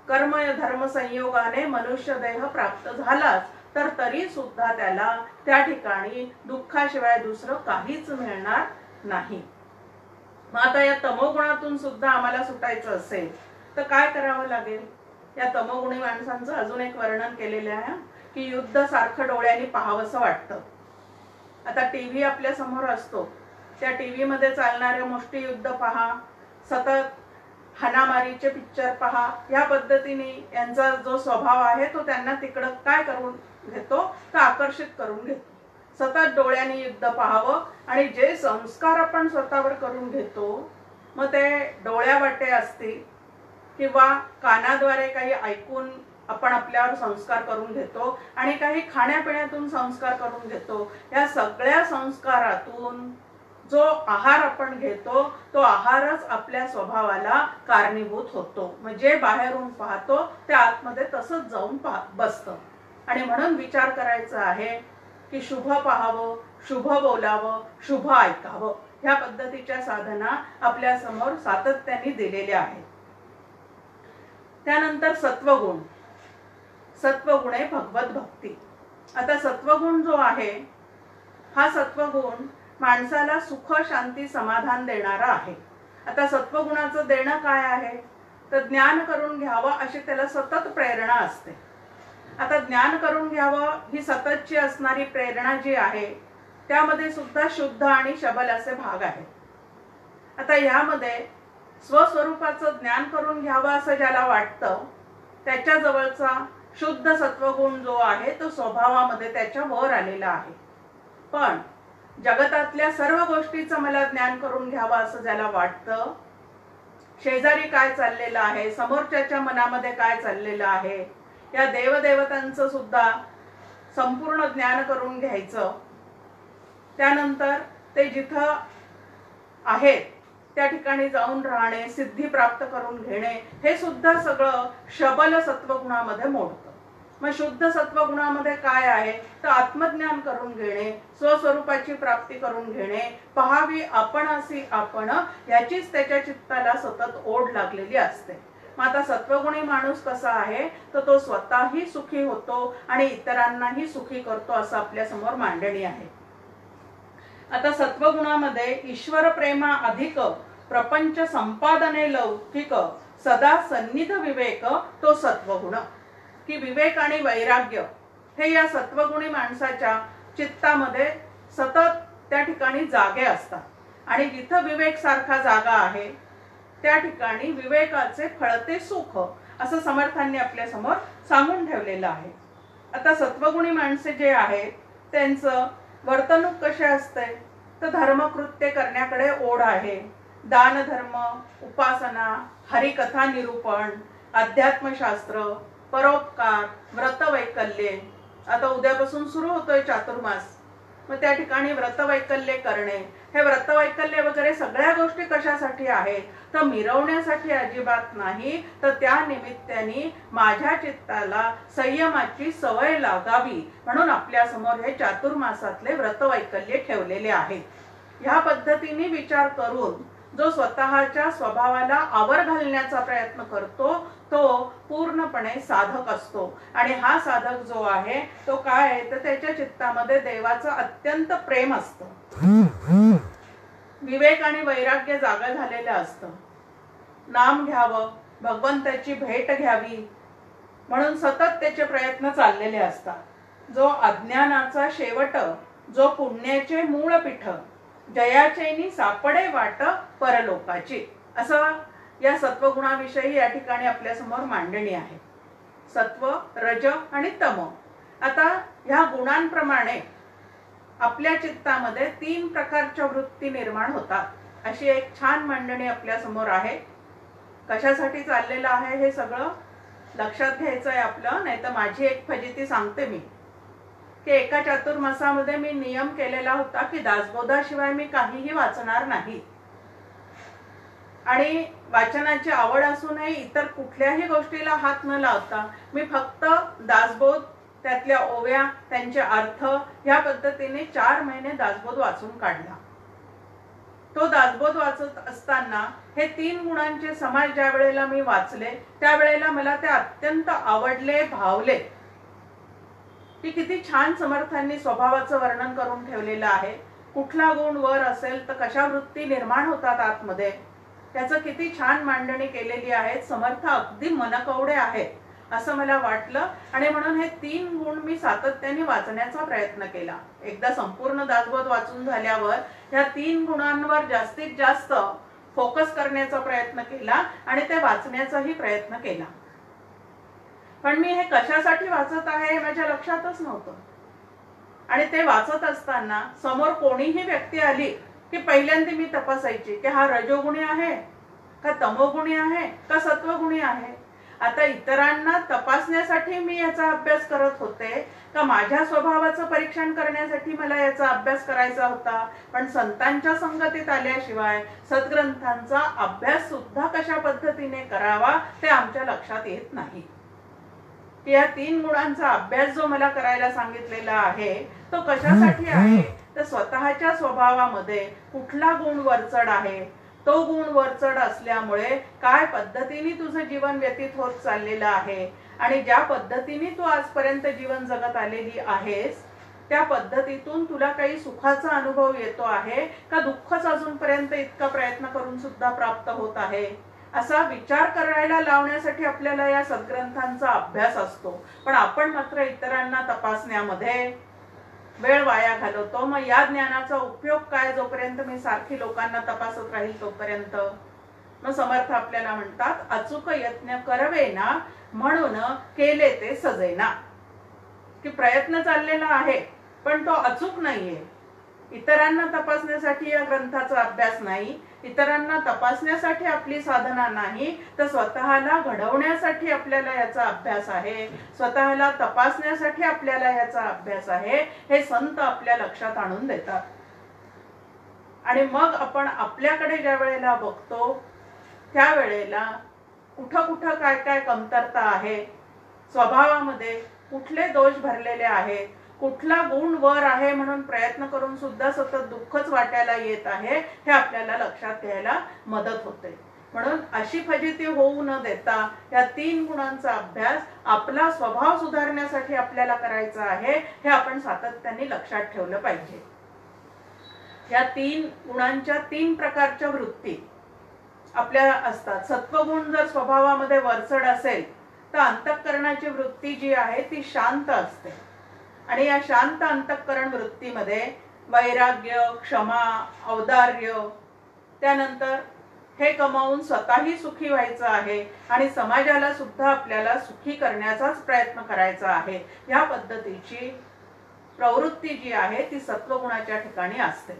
कर्म धर्म संयोगाने मनुष्य देह प्राप्त झालाच तर तरी सुद्धा त्याला त्या ठिकाणी दुःखाशिवाय दुसरं काहीच मिळणार नाही. मग आता या तमोगुणातून सुद्धा आम्हाला सुटायचं असेल तर काय करावं लागेल? या तमोगुणी माणसांचं अजून एक वर्णन केलेलं आहे की युद्ध सारखं डोळ्यांनी पाहावंसं वाटतं. आता टीव्ही आपल्या समोर असतो, त्या टीव्ही मध्ये चालणारे मुष्टियुद्ध पहा, सतत हाणामारीचे पिक्चर पहा, या पद्धतीने यांचा जो स्वभाव आहे तो त्यांना तिकडं काय करून घेतो तर आकर्षित करून घेतो. सतत डोळ्यांनी युद्ध पाहावं आणि जे संस्कार आपण स्वतःवर करून घेतो, मग ते डोळ्यावाटे असतील किंवा कानाद्वारे काही ऐकून आपण आपल्यावर संस्कार करून घेतो आणि काही खाण्यापिण्यातून संस्कार करून घेतो. या सगळ्या संस्कारातून जो आहार आपण घेतो तो आहारच आपल्या स्वभावाला कारणीभूत होतो. म्हणजे बाहेरून पाहतो ते आतमध्ये तसंच जाऊन बसतं. आणि म्हणून विचार करायचा आहे की शुभ पाहावं, शुभ बोलावं, शुभ ऐकावं. ह्या पद्धतीच्या साधना आपल्या समोर सातत्याने दिलेल्या आहेत. त्यानंतर सत्वगुण. सत्वगुण आहे भगवत भक्ती. आता सत्वगुण जो आहे हा सत्वगुण माणसाला सुख शांती समाधान देणारा आहे. आता सत्वगुणाचं देणं काय आहे तर ज्ञान करून घ्यावं अशी त्याला सतत प्रेरणा असते. आता ज्ञान करून घ्यावं ही सततची असणारी प्रेरणा जी आहे त्यामध्ये सुद्धा शुद्ध आणि शबल असे भाग आहेत. आता यामध्ये स्वस्वरूपाचं ज्ञान करून घ्यावं असं ज्याला वाटतं त्याच्या जवळचा शुद्ध सत्वगुण जो आहे तो स्वभावामध्ये त्याच्या वर आलेला आहे. पण जगतातल्या सर्व गोष्टीचं मला ज्ञान करून घ्यावं असं ज्याला वाटतं, शेजारी काय चाललेलं आहे, समोरच्याच्या मनामध्ये काय चाललेलं आहे, या देवदेवतांचं सुद्धा संपूर्ण ज्ञान करून घ्यायचं, त्यानंतर ते जिथं आहेत त्या ठिकाणी जाऊन राहणे, सिद्धी प्राप्त करून घेणे, हे सुद्धा सगळं शबल सत्वगुणामध्ये मोडतं. मग शुद्ध सत्वगुणामध्ये काय आहे तर आत्मज्ञान करून घेणे, स्वस्वरूपाची प्राप्ती करून घेणे, पहावी आपण अशी आपण, याचीच त्याच्या चित्ताला सतत ओढ लागलेली असते. मग आता सत्वगुणी माणूस कसा आहे तर तो स्वतःही सुखी होतो आणि इतरांनाही सुखी करतो असं आपल्या समोर मांडणी आहे. आता सत्वगुणामध्ये ईश्वर प्रेमा अधिक प्रपंच संपादने लौकिक सदा सन्निध विवेक तो सत्वगुण. की विवेक आणि वैराग्य हे या सत्वगुणी माणसाच्या चित्तामध्ये सतत त्या ठिकाणी जागे असतात. आणि जिथं विवेक सारखा जागा आहे त्या ठिकाणी विवेकाचे फळते सुख असं समर्थांनी आपल्या समोर सांगून ठेवलेलं आहे. आता सत्वगुणी माणसे जे आहेत त्यांचं वर्तणूक कशी असते तर धर्मकृत्य करण्याकडे ओढ आहे. दान धर्म, उपासना, हरिकथा निरूपण, अध्यात्मशास्त्र, परोपकार, व्रतवैकल्ये. आता उद्यापासून सुरू होतोय चातुर्मास, मग त्या ठिकाणी व्रतवैकल्ये करणे. हे व्रतवैकल्य वगैरे सगळ्या गोष्टी कशासाठी आहेत तर मिरवण्यासाठी अजिबात नाही, तर त्या निमित्ताने माझ्या चित्ताला संयमाची सवय लागावी म्हणून आपल्या समोर हे चातुर्मासातले व्रतवैकल्य ठेवलेले आहेत. ह्या पद्धतीने विचार करून जो स्वतःच्या स्वभावाला आवर घालण्याचा प्रयत्न करतो तो पूर्णपणे साधक असतो. आणि हा साधक जो आहे तो काय आहे तर त्याच्या चित्तामध्ये देवाचं अत्यंत प्रेम असतं. विवेक आणि वैराग्य जागा झालेलं असतं. नाम घ्यावं, भगवंताची भेट घ्यावी म्हणून सतत त्याचे प्रयत्न चाललेले असतात. जो अज्ञानाचा शेवट, जो पुण्याचे मूळ पीठ, जयाचेनी सापडे वाट परलोकाची, असं या सत्वगुणाविषयी या ठिकाणी आपल्या समोर मांडणी आहे. सत्व, रज आणि तम. आता ह्या गुणांप्रमाणे आपल्या चित्तामध्ये 3 प्रकारच्या वृत्ती निर्माण होतात अशी एक छान मांडणी आपल्या समोर आहे. कशासाठी चाललेलं आहे हे सगळं लक्षात घ्यायचं आहे आपलं. नाही तर माझी एक फजिती सांगते मी, की एका चातुर्मासामध्ये मी नियम केलेला होता की दासबोधाशिवाय मी काहीही वाचणार नाही. आणि वाचनाची आवड असूनही इतर कुठल्याही गोष्टीला हात न लावता मी फक्त दासबोध, त्यातल्या ओव्या, त्यांचे अर्थ या पद्धतीने 4 महिने दासबोध वाचून काढला. तो दासबोध वाचत असताना हे 3 गुणांचे समाज ज्या वेळेला मी वाचले त्यावेळेला मला ते अत्यंत आवडले, भावले. की किती छान समर्थांनी स्वभावाचं वर्णन करून ठेवलेलं आहे. कुठला गुण वर असेल तर कशा वृत्ती निर्माण होतात आतमध्ये, त्याचं किती छान मांडणी केलेली आहे. समर्थ अगदी मनकवडे आहेत असं मला वाटलं. आणि म्हणून हे 3 गुण मी सातत्याने वाचण्याचा प्रयत्न केला. एकदा संपूर्ण दासबोध वाचून झाल्यावर या 3 गुणांवर जास्तीत जास्त फोकस करण्याचा प्रयत्न केला आणि ते वाचण्याचाही प्रयत्न केला. पण मी हे कशासाठी वाचत आहे हे माझ्या लक्षातच नव्हतं. आणि ते वाचत असताना समोर कोणीही व्यक्ती आली की पहिल्यांदा मी तपासायची की हा रजोगुणी आहे का तमोगुणी आहे का सत्वगुणी आहे. आता इतरांना तपासण्यासाठी मी याचा अभ्यास करत होते का माझ्या स्वभावाचं परीक्षण करण्यासाठी मला याचा अभ्यास करायचा होता. पण संतांच्या संगतीत आल्याशिवाय सद्ग्रंथांचा अभ्यास सुद्धा कशा पद्धतीने करावा ते आमच्या लक्षात येत नाही. या 3 गुणांचा अभ्यास जो मला करायला सांगितलेला आहे तो कशासाठी आहे तर स्वतःच्या स्वभावामध्ये कुठला गुण वरचढ आहे, तो गुण वरचढ असल्यामुळे काय पद्धतीने तुझं जीवन व्यतीत होत चाललेलं आहे आणि ज्या पद्धतीने तू आजपर्यंत जीवन जगत आलेली आहेस त्या पद्धतीतून तुला काही सुखाचा अनुभव येतो आहे का दुःखच अजूनपर्यंत इतका प्रयत्न करून सुद्धा प्राप्त होत आहे असा विचार करायला लावण्यासाठी आपल्याला या सद्ग्रंथांचा अभ्यास असतो. पण आपण मात्र इतरांना तपासण्यामध्ये वेळ वाया घालवतो. मग या ज्ञानाचा उपयोग काय जोपर्यंत मी सारखी लोकांना तपासत राहील तोपर्यंत. मग समर्थ आपल्याला म्हणतात अचूक यत्न करवेना म्हणून केले ते सजेना. की प्रयत्न चाललेला आहे पण तो अचूक नाहीये. इतरांना तपासण्यासाठी या ग्रंथाचा अभ्यास नाही, इतरांना तपासण्यासाठी आपली साधना नाही तर स्वतःला घडवण्यासाठी आपल्याला याचा अभ्यास आहे, स्वतःला तपासण्यासाठी आपल्याला याचा अभ्यास आहे हे संत आपल्या लक्षात आणून देतात. आणि मग आपण आपल्याकडे ज्या वेळेला बघतो त्यावेळेला कुठं कुठं काय काय कमतरता आहे, स्वभावामध्ये कुठले दोष भरलेले आहेत, कुठला गुण वर आहे म्हणून प्रयत्न करून सुद्धा सतत दुःखच वाटायला येत आहे हे आपल्याला लक्षात घ्यायला मदत होते. म्हणून अशी फजिती होऊ न देता या 3 गुणांचा अभ्यास आपला स्वभाव सुधारण्यासाठी आपल्याला करायचा आहे हे आपण सातत्याने लक्षात ठेवलं पाहिजे. या 3 गुणांच्या 3 प्रकारच्या वृत्ती आपल्या असतात. सत्वगुण जर स्वभावामध्ये वरचढ असेल तर अंतःकरणाची वृत्ती जी आहे ती शांत असते. आणि या शांत अंतःकरण वृत्तीमध्ये वैराग्य, क्षमा, औदार्य, त्यानंतर हे कमावून स्वतःही सुखी व्हायचं आहे आणि समाजाला सुद्धा आपल्याला सुखी करण्याचाच प्रयत्न करायचा आहे या पद्धतीची प्रवृत्ती जी आहे ती सत्वगुणाच्या ठिकाणी असते.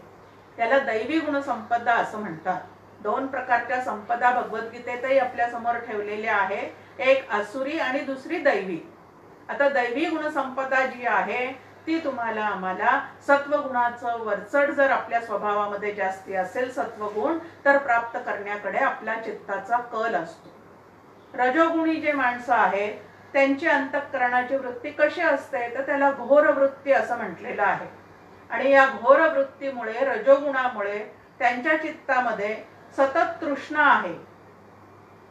त्याला दैवी गुणसंपदा असं म्हणतात. 2 प्रकारच्या संपदा भगवद्गीतेतही आपल्या समोर ठेवलेल्या आहे, एक आसुरी आणि दुसरी दैवी. आता दैवी गुणसंपदा जी आहे ती तुम्हाला आम्हाला सत्वगुणाचं वरचढ जर आपल्या स्वभावामध्ये जास्ती असेल सत्वगुण तर प्राप्त करण्याकडे आपल्या चित्ताचा कल असतो. रजोगुणी जे माणसं आहेत त्यांची अंतःकरणाची वृत्ती कशी असते तर त्याला घोर वृत्ती असं म्हटलेलं आहे. आणि या घोर वृत्तीमुळे रजोगुणामुळे त्यांच्या चित्तामध्ये सतत तृष्णा आहे.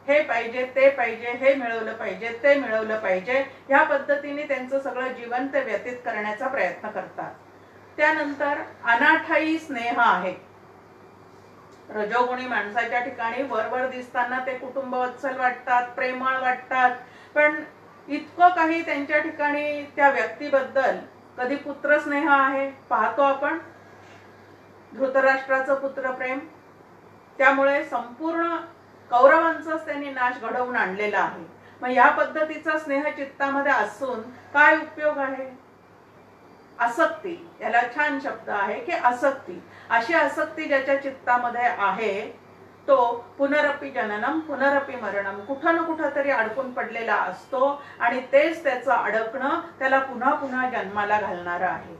हे पाहिजे, ते पाहिजे, हे मिळवलं पाहिजे, ते मिळवलं पाहिजे या पद्धतीने त्यांचं सगळं जीवन ते व्यतीत करण्याचा प्रयत्न करतात. त्यानंतर अनाठायी स्नेह आहे. रजोगुणी माणसाच्या ठिकाणी वरवर दिसताना ते कुटुंबवत्सल वाटतात, प्रेमळ वाटतात, पण इतकं काही त्यांच्या ठिकाणी त्या व्यक्तीबद्दल कधी पुत्रस्नेह आहे पाहतो आपण, धृतराष्ट्राचं पुत्रप्रेम, त्यामुळे संपूर्ण कौरवांचाच त्यांनी नाश घडवून आणलेला आहे. मग या पद्धतीचा स्नेह चित्तामध्ये असून काय उपयोग आहे. आसक्ती, याला छान शब्द आहे की आसक्ती, अशी आसक्ती ज्याच्या चित्तामध्ये आहे तो पुनरपि जननम पुनरपि मरणम, कुठं ना कुठं तरी अडकून पडलेला असतो आणि तेच त्याचं अडकणं त्याला पुन्हा पुन्हा जन्माला घालणारं आहे.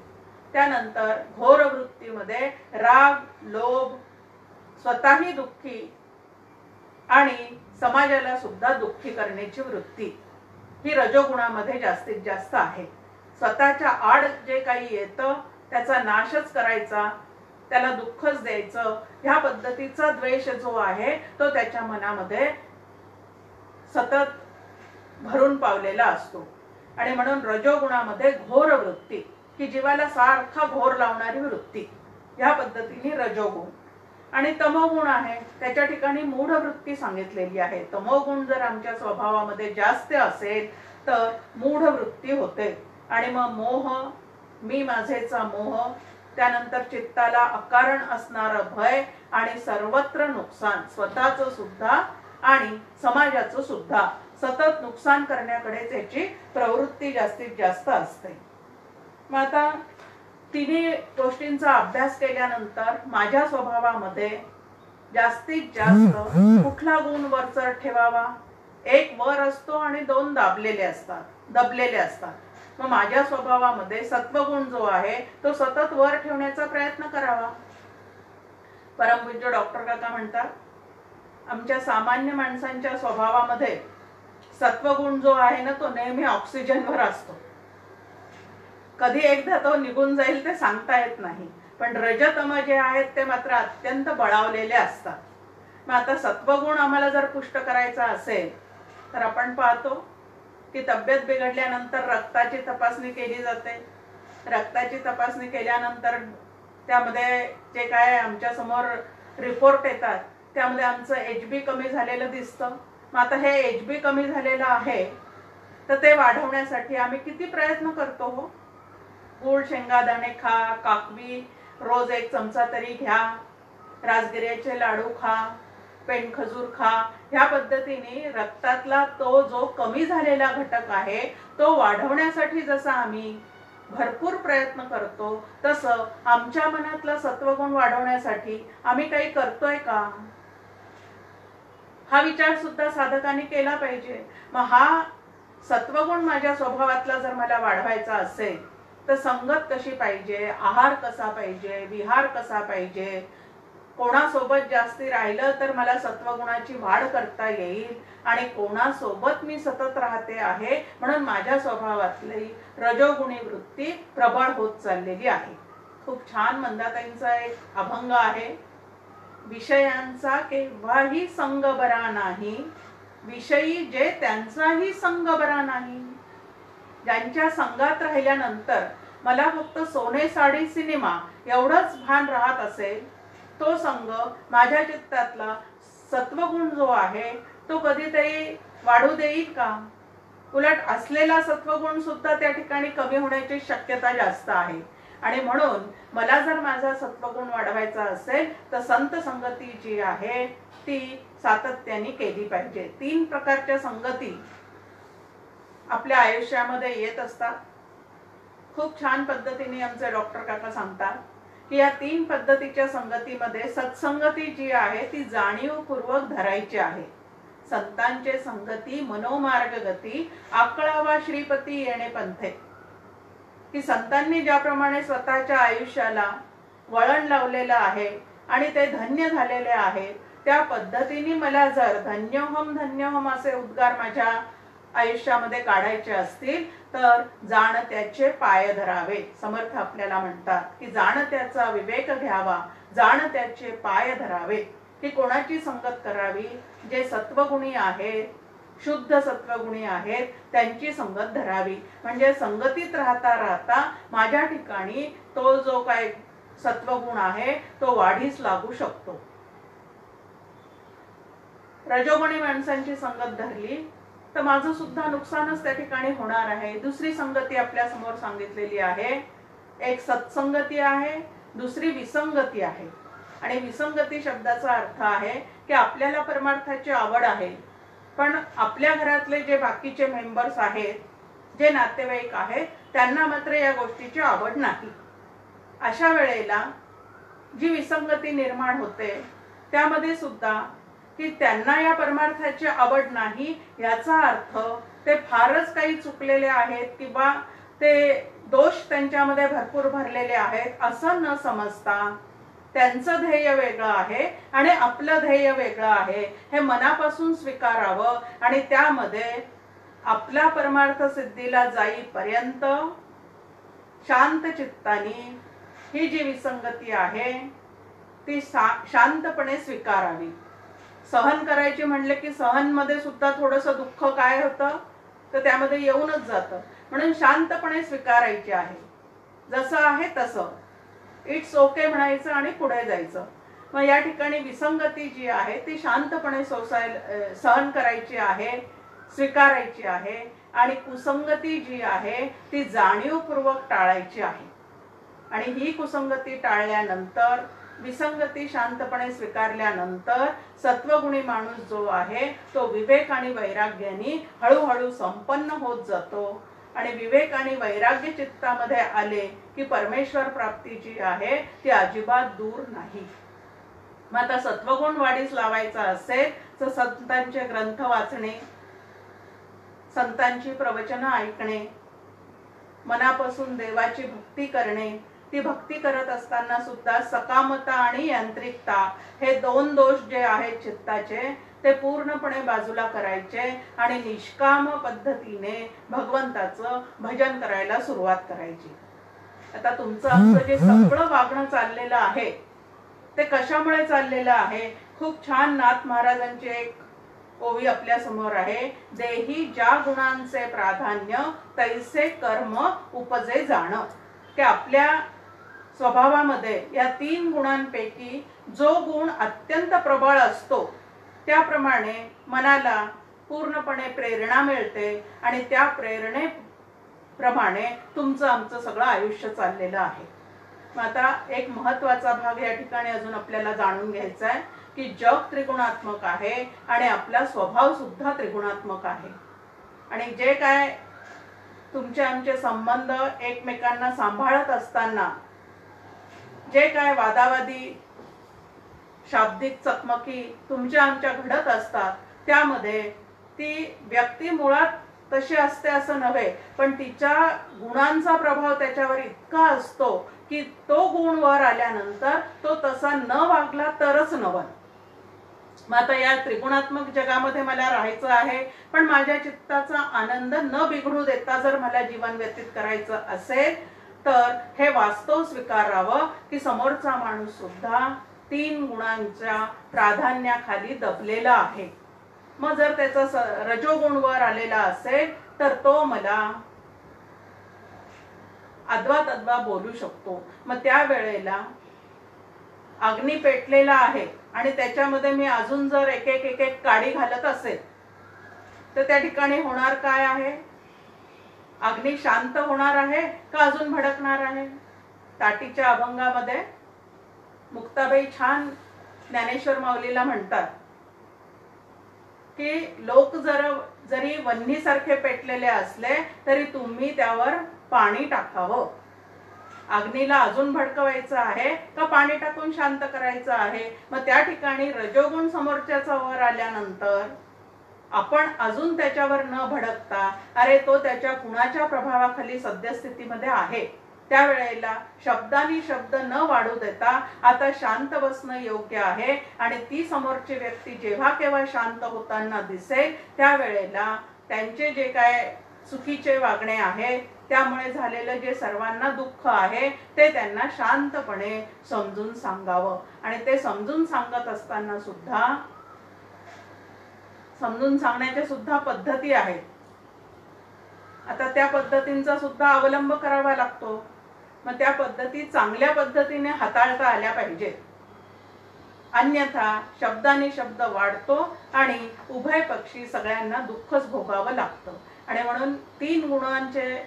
त्यानंतर घोर वृत्तीमध्ये राग, लोभ, स्वतःही दुःखी आणि समाजाला सुद्धा दुःखी करण्याची वृत्ती ही रजोगुणामध्ये जास्तीत जास्त आहे. स्वतःच्या आड जे काही येतं त्याचा नाशच करायचा, त्याला दुःखच द्यायचं, ह्या पद्धतीचा द्वेष जो आहे तो त्याच्या मनामध्ये सतत भरून पावलेला असतो. आणि म्हणून रजोगुणामध्ये घोर वृत्ती, की जीवाला सारखा घोर लावणारी वृत्ती, ह्या पद्धतीने रजोगुण. आणि तमोगुण आहे, त्याच्या ठिकाणी मूढ वृत्ती सांगितलेली आहे. तमोगुण जर आमच्या स्वभावामध्ये जास्त असेल तर मूढ वृत्ती होते आणि मग मोह, मी माझेचा मोह, त्यानंतर चित्ताला अकारण असणारं भय आणि सर्वत्र नुकसान, स्वतःचं सुद्धा आणि समाजाचं सुद्धा सतत नुकसान करण्याकडे त्याची प्रवृत्ती जास्तीत जास्त असते. मग आता तिन्ही गोष्टींचा अभ्यास केल्यानंतर माझ्या स्वभावामध्ये जास्तीत जास्त कुठला गुण वरचढ ठेवावा? एक वर असतो आणि दोन दबलेले असतात. मग माझ्या स्वभावामध्ये सत्वगुण जो आहे तो सतत वर ठेवण्याचा प्रयत्न करावा. परमपूज्य डॉक्टर काका म्हणतात, आमच्या सामान्य माणसांच्या स्वभावामध्ये सत्वगुण जो आहे ना तो नेहमी ऑक्सिजनवर असतो. कधी एकदा तो निघून जाईल ते सांगता येत नाही, पण रजतम जे आहेत ते मात्र अत्यंत बळावलेले असतात. मग आता सत्वगुण आम्हाला जर पुष्ट करायचा असेल तर आपण पाहतो की तब्येत बिघडल्यानंतर रक्ताची तपासणी केली जाते. रक्ताची तपासणी केल्यानंतर त्यामध्ये जे काय आमच्या समोर रिपोर्ट येतात त्यामध्ये आमचं HB कमी झालेलं दिसतं. मग आता हे HB कमी झालेलं आहे तर ते वाढवण्यासाठी आम्ही किती प्रयत्न करतो हो. गूळ, शेंगादाणे खा, काकवी रोज 1 चमचा तरी घ्या, राजगिऱ्याचे लाडू खा, पेंडखजूर खा, ह्या पद्धतीने रक्तातला तो जो कमी झालेला घटक आहे तो वाढवण्यासाठी जसा आम्ही भरपूर प्रयत्न करतो तसं आमच्या मनातला सत्वगुण वाढवण्यासाठी आम्ही काही करतोय का? हा विचार सुद्धा साधकांनी केला पाहिजे. मग हा सत्वगुण माझ्या स्वभावातला जर मला वाढवायचा असेल तर संगत कशी पाहिजे, आहार कसा पाहिजे, विहार कसा पाहिजे, कोणासोबत जास्ती राहिलं तर मला सत्वगुणाची वाढ करता येईल आणि कोणासोबत मी सतत राहते आहे म्हणून माझ्या स्वभावातली रजोगुणी वृत्ती प्रबळ होत चाललेली आहे. खूप छान मंदाताईंचा एक अभंग आहे, विषयांचा केव्हाही संग बरा नाही, विषयी जे त्यांचाही संग बरा नाही. ज्यांच्या संगात राहिल्यानंतर मला फक्त सोने साडी सिनेमा एवढंच भान राहत असेल तो संघ माझ्या चित्तातला सत्वगुण जो आहे तो कधीतरी वाढू देईल का? उलट असलेला सत्वगुण सुद्धा त्या ठिकाणी कमी होण्याची शक्यता जास्त आहे. आणि म्हणून मला जर माझा सत्वगुण वाढवायचा असेल तर संत संगती जी आहे ती सातत्याने केली पाहिजे. 3 प्रकारच्या संगती आपल्या आयुष्यामध्ये येत असतात. खूप छान पद्धतीने आमचे डॉक्टर काका सांगतात की या 3 पद्धतीच्या संगतीमध्ये सत्संगती जी आहे ती जाणीवपूर्वक धरायची आहे. संतांचे संगती मनोमार्ग गती, आकळावा श्रीपती येणे पंथे. की संतांनी ज्याप्रमाणे स्वतःच्या आयुष्याला वळण लावलेलं आहे आणि ते धन्य झालेले आहे त्या पद्धतीने मला जर धन्योहम धन्योहम असे उद्गार माझ्या आयुष्यामध्ये काढायचे असतील तर जाणत्याचे पाय धरावे. समर्थ आपल्याला म्हणतात की जाणत्याचा विवेक घ्यावा, जाणत्याचे पाय धरावे. की कोणाची संगत करावी? जे सत्वगुणी आहेत, शुद्ध सत्वगुणी आहेत त्यांची संगत धरावी. म्हणजे संगतीत राहता राहता माझ्या ठिकाणी तो जो काय सत्वगुण आहे तो वाढीस लागू शकतो. रजोगुणी माणसांची संगत धरली तर माझं सुद्धा नुकसानच त्या ठिकाणी होणार आहे. दुसरी संगती आपल्या समोर सांगितलेली आहे. एक सत्संगती आहे, दुसरी विसंगती आहे. आणि विसंगती शब्दाचा अर्थ आहे की आपल्याला परमार्थाची आवड आहे पण आपल्या घरातले जे बाकीचे मेंबर्स आहेत, जे नातेवाईक आहेत त्यांना मात्र या गोष्टीची आवड नाही. अशा वेळेला जी विसंगती निर्माण होते त्यामध्ये सुद्धा की त्यांना या परमार्थाची आवड नाही याचा अर्थ ते फारच काही चुकलेले आहेत किंवा ते दोष त्यांच्यामध्ये भरपूर भरलेले आहेत असं न समजता त्यांचं ध्येय वेगळं आहे आणि आपलं ध्येय वेगळं आहे हे मनापासून स्वीकारावं आणि त्यामध्ये आपला परमार्थ सिद्धीला जाईपर्यंत शांत चित्ताने ही जी विसंगती आहे ती शांतपणे स्वीकारावी. सहन करायची म्हणले की सहन मध्ये सुद्धा थोडंसं दुःख काय होतं तर त्यामध्ये येऊनच जातं. म्हणून शांतपणे स्वीकारायची आहे, जसं आहे तसं इट्स ओके म्हणायचं आणि पुढे जायचं. मग या ठिकाणी विसंगती जी आहे ती शांतपणे सहन करायची आहे, स्वीकारायची आहे आणि कुसंगती जी आहे ती जाणीवपूर्वक टाळायची आहे. आणि ही कुसंगती टाळल्यानंतर विसंगती शांतपणे स्वीकारल्यानंतर सत्वगुणी माणूस जो आहे तो विवेक आणि वैराग्याने हळूहळू संपन्न होत जातो. आणि विवेक आणि वैराग्य चित्तामध्ये आले की परमेश्वर प्राप्ती जी आहे ती अजिबात दूर नाही. मग आता सत्वगुण वाढीस लावायचा असेल तर संतांचे ग्रंथ वाचणे, संतांची प्रवचनं ऐकणे, मनापासून देवाची भक्ती करणे. ती भक्ती करत असताना सुद्धा सकामता आणि यांत्रिकता हे दोन दोष जे आहेत चित्ताचे ते पूर्णपणे बाजूला करायचे आणि निष्काम पद्धतीने भगवंताचं भजन करायला सुरुवात करायची. आता तुमचं आमचं जे सगळं वागणं चाललेलं आहे ते कशामुळे चाललेलं आहे? खूप छान नाथ महाराजांची एक ओवी आपल्या समोर आहे. देही ज्या गुणांचे प्राधान्य तैसे कर्म उपजे जाण. की आपल्या स्वभावामध्ये या 3 गुणांपैकी जो गुण अत्यंत प्रबळ असतो त्याप्रमाणे मनाला पूर्णपणे प्रेरणा मिळते आणि त्या प्रेरणेप्रमाणे तुमचं आमचं सगळं आयुष्य चाललेलं आहे. मग आता एक महत्त्वाचा भाग या ठिकाणी अजून आपल्याला जाणून घ्यायचा आहे की जग त्रिगुणात्मक आहे आणि आपला स्वभाव सुद्धा त्रिगुणात्मक आहे. आणि जे काय तुमचे आमचे संबंध एकमेकांना सांभाळत असताना जे काय वादावादी शाब्दिक चकमकी तुमच्या आमच्या घडत असतात त्यामध्ये ती व्यक्ती मुळात तशी असते असं नव्हे, पण तिच्या गुणांचा प्रभाव त्याच्यावर इतका असतो की तो गुण वर आल्यानंतर तो तसा न वागला तरच नवन. मग आता या त्रिगुणात्मक जगामध्ये मला राहायचं आहे पण माझ्या चित्ताचा आनंद न बिघडू देता जर मला जीवन व्यतीत करायचं असेल तर हे वास्तव स्वीकारावं की समोरचा माणूस सुद्धा 3 गुणांच्या प्राधान्याखाली दबलेला आहे. मग जर त्याचा रजोगुण वर आलेला असेल तर तो मला अद्वा तद्वा बोलू शकतो. मग त्या वेळेला अग्नी पेटलेला आहे आणि त्याच्यामध्ये मी अजून जर एक एक काडी घालत असेल तर त्या ठिकाणी होणार काय आहे? अग्नी शांत होणार आहे का अजून भडकणार आहे? ताटीच्या अभंगामध्ये मुक्ताबाई छान ज्ञानेश्वर माऊलीला म्हणतात की लोक जरी वन्हीसारखे पेटलेले असले तरी तुम्ही त्यावर पाणी टाकावं. अग्नीला अजून भडकवायचं आहे का पाणी टाकून शांत करायचं आहे? मग त्या ठिकाणी रजोगुण समोरच्याचा वर आल्यानंतर आपण अजून त्याच्यावर न भडकता अरे तो त्याच्या गुणाच्या प्रभावाखाली सद्यस्थितीमध्ये आहे त्यावेळेला शब्दानी शब्द न वाढू देता आता शांत बसणं योग्य आहे. आणि ती समोरची व्यक्ती जेव्हा केव्हा शांत होताना दिसेल त्यावेळेला त्यांचे जे काय चुकीचे वागणे आहे त्यामुळे झालेलं जे सर्वांना दुःख आहे ते त्यांना शांतपणे समजून सांगावं. आणि ते समजून सांगत असताना सुद्धा समजून सांगण्याच्या सुद्धा पद्धती आहेत. आता त्या पद्धतींचा सुद्धा अवलंब करावा लागतो. मग त्या पद्धती चांगल्या पद्धतीने हाताळता आल्या पाहिजेत. अन्यथा शब्दाने शब्द वाढतो आणि उभय पक्षी सगळ्यांना दुःखच भोगावं लागतं. आणि म्हणून 3 गुणांचे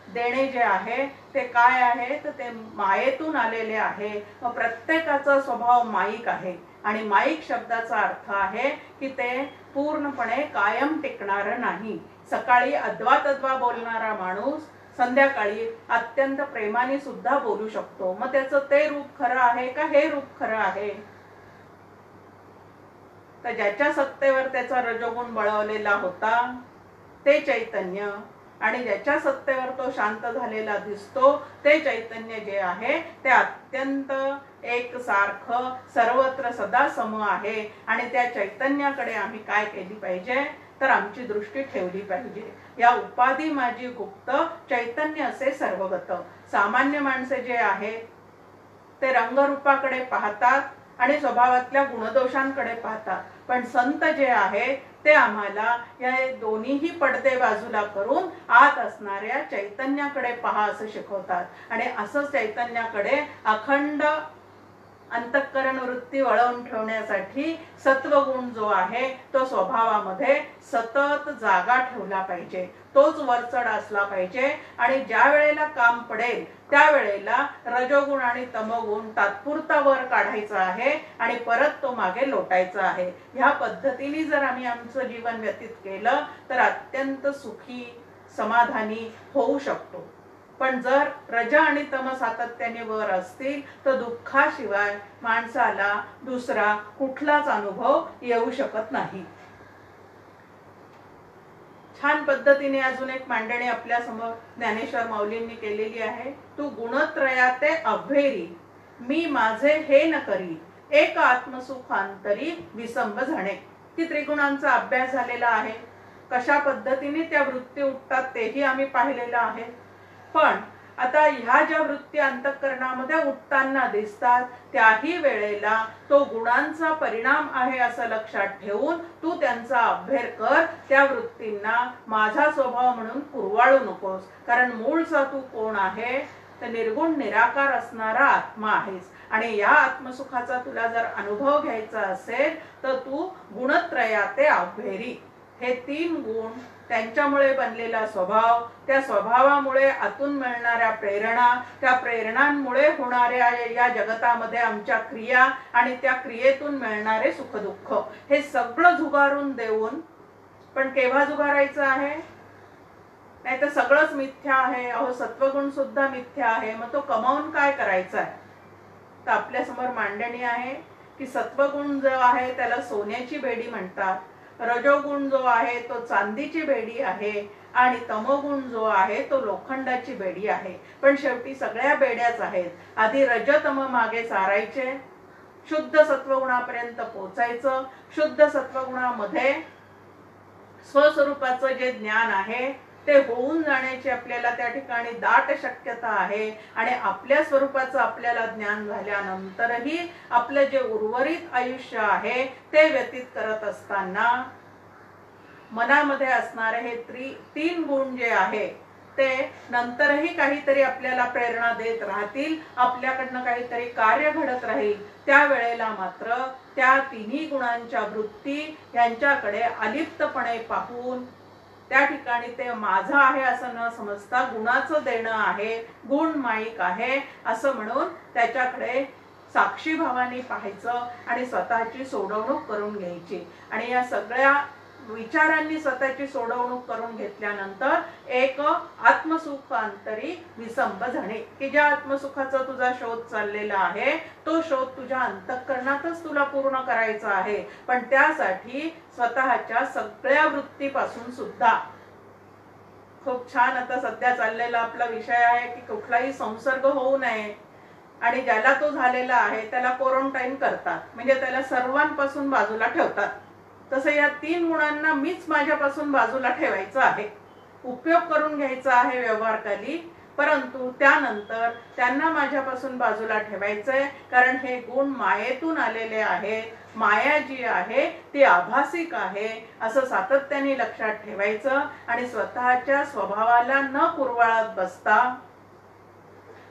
देणे जे आहे ते काय आहे तर ते मायेतून आलेले आहे. व प्रत्येकाचा स्वभाव माईक आहे आणि माईक शब्दाचा अर्थ आहे की ते पूर्णपणे कायम टिकणार नाही. सकाळी अद्वा तद्वा बोलणारा माणूस संध्याकाळी अत्यंत प्रेमाने सुद्धा बोलू शकतो. मग त्याचं ते रूप खरं आहे का हे रूप खरं आहे? तर ज्याच्या सत्तेवर त्याचा रजोगुण बळवलेला होता ते चैतन्य, आणि ज्याच्या सत्तेवर तो शांत झालेला दिसतो ते चैतन्य जे आहे ते अत्यंत एकसारखं सर्वत्र सदा सम आहे. आणि त्या चैतन्याकडे आम्ही काय केली पाहिजे तर आमची दृष्टी ठेवली पाहिजे. या उपाधी माझी गुप्त, चैतन्य असे सर्वगत. सामान्य माणसे जे आहेत ते रंगरूपाकडे पाहतात आणि स्वभावातल्या गुणदोषांकडे पाहतात, पण संत जे आहे ते आम्हाला या दोन्हीही पडदे बाजूला करून आत असणाऱ्या चैतन्याकडे पहा असं शिकवतात. आणि असं चैतन्याकडे अखंड अंतःकरण वृत्ती वळवून ठेवण्यासाठी सत्वगुण जो आहे तो स्वभावामध्ये सतत जागा ठेवला पाहिजे, तोच वरचढ असला पाहिजे. आणि ज्या वेळेला काम पडेल त्यावेळेला रजोगुण आणि तमोगुण तात्पुरता वर काढायचा आहे आणि परत तो मागे लोटायचा आहे. ह्या पद्धतीने जर आम्ही आमचं जीवन व्यतीत केलं तर अत्यंत सुखी समाधानी होऊ शकतो. पण जर रज आणि तम सातत्याने वर असतील तर दुःखाशिवाय माणसाला दुसरा कुठलाच अनुभव येऊ शकत नाही. छान पद्धतीने अजून एक मांडणी आपल्या समोर ज्ञानेश्वर माऊलींनी केलेली आहे. तू गुणत्रयाते अभेरी, मी माझे हे न करी, एक आत्मसुखांतरी विसंब झाणे. ती त्रिगुणांचा अभ्यास झालेला आहे. कशा पद्धतीने त्या वृत्ती उठतात तेही आम्ही पाहिलेलं आहे. पण आता ह्या ज्या वृत्ती अंतःकरणामध्ये उठताना दिसतात त्याही वेळेला तो गुणांचा परिणाम आहे असं लक्षात ठेवून तू त्यांचा अभ्यास कर. त्या वृत्तींना माझा स्वभाव म्हणून कुरवाळू नकोस, कारण मूळचा तू कोण आहे तर निर्गुण निराकार असणारा आत्मा आहेस. आणि या आत्मसुखाचा तुला जर अनुभव घ्यायचा असेल तर तू गुणत्रयाते अभेरी, हे 3 गुण, त्यांच्यामुळे बनलेला स्वभाव, त्या स्वभावामुळे आतून मिळणाऱ्या प्रेरणा, त्या प्रेरणांमुळे होणाऱ्या या जगतामध्ये आमच्या क्रिया आणि त्या क्रियेतून मिळणारे सुखदुःख, हे सगळं झुगारून देऊन, पण केव्हा झुगारायचं आहे? नाही तर सगळंच मिथ्या आहे, अहो सत्वगुण सुद्धा मिथ्या आहे, मग तो कमावून काय करायचा आहे? तर आपल्या समोर मांडणी आहे की सत्वगुण जो आहे त्याला सोन्याची बेडी म्हणतात, रजोगुण जो आहे तो चांदीची बेडी आहे, आणि तमोगुण जो आहे तो लोखंडाची बेडी आहे. पण शेवटी सगळ्या बेड्याच आहेत. आधी रजतम मागे सारायचे, शुद्ध सत्वगुणापर्यंत पोचायचं. शुद्ध सत्वगुणामध्ये स्वस्वरूपाचं जे ज्ञान आहे ते होऊन जाण्याची आपल्याला त्या ठिकाणी दाट शक्यता आहे. आणि आपल्या स्वरूपाचं आपल्याला ज्ञान झाल्यानंतरही आपलं जे उर्वरित आयुष्य आहे ते व्यतीत करत असताना मनामध्ये असणारे हे 3 गुण जे आहे ते नंतरही काहीतरी आपल्याला प्रेरणा देत राहतील, आपल्याकडनं काहीतरी कार्य घडत राहील. त्यावेळेला मात्र त्या 3 गुणांच्या वृत्ती यांच्याकडे अलिप्तपणे पाहून त्या ठिकाणी ते माझं आहे असं न समजता गुणाचं देणं आहे, गुण माईक आहे असं म्हणून त्याच्याकडे साक्षी भावाने पाहायचं आणि स्वतःची सोडवणूक करून घ्यायची. आणि या सगळ्या विचारांनी स्वतःची सोडवणूक करून घेतल्यानंतर एक आत्मसुखांतरी विसंब झाणे, की ज्या आत्मसुखाचा तुझा शोध चाललेला आहे तो शोध तुझ्या अंतःकरणातच तुला पूर्ण करायचा आहे. पण त्यासाठी स्वतःच्या सगळ्या वृत्तीपासून सुद्धा खूप छान आता सध्या चाललेला आपला विषय आहे की कुठलाही संसर्ग होऊ नये, आणि ज्याला तो झालेला आहे त्याला क्वारंटाईन करतात, म्हणजे त्याला सर्वांपासून बाजूला ठेवतात. तसं या 3 गुणांना मीच माझ्यापासून बाजूला ठेवायचं आहे, उपयोग करून घ्यायचा आहे व्यवहारकाली, परंतु त्यानंतर त्यांना माझ्यापासून बाजूला ठेवायचंय. कारण हे गुण मायेतून आलेले आहेत, माया जी आहे ती आभासिक आहे असं सातत्याने लक्षात ठेवायचं. आणि स्वतःच्या स्वभावाला न कुरवाळत बसता,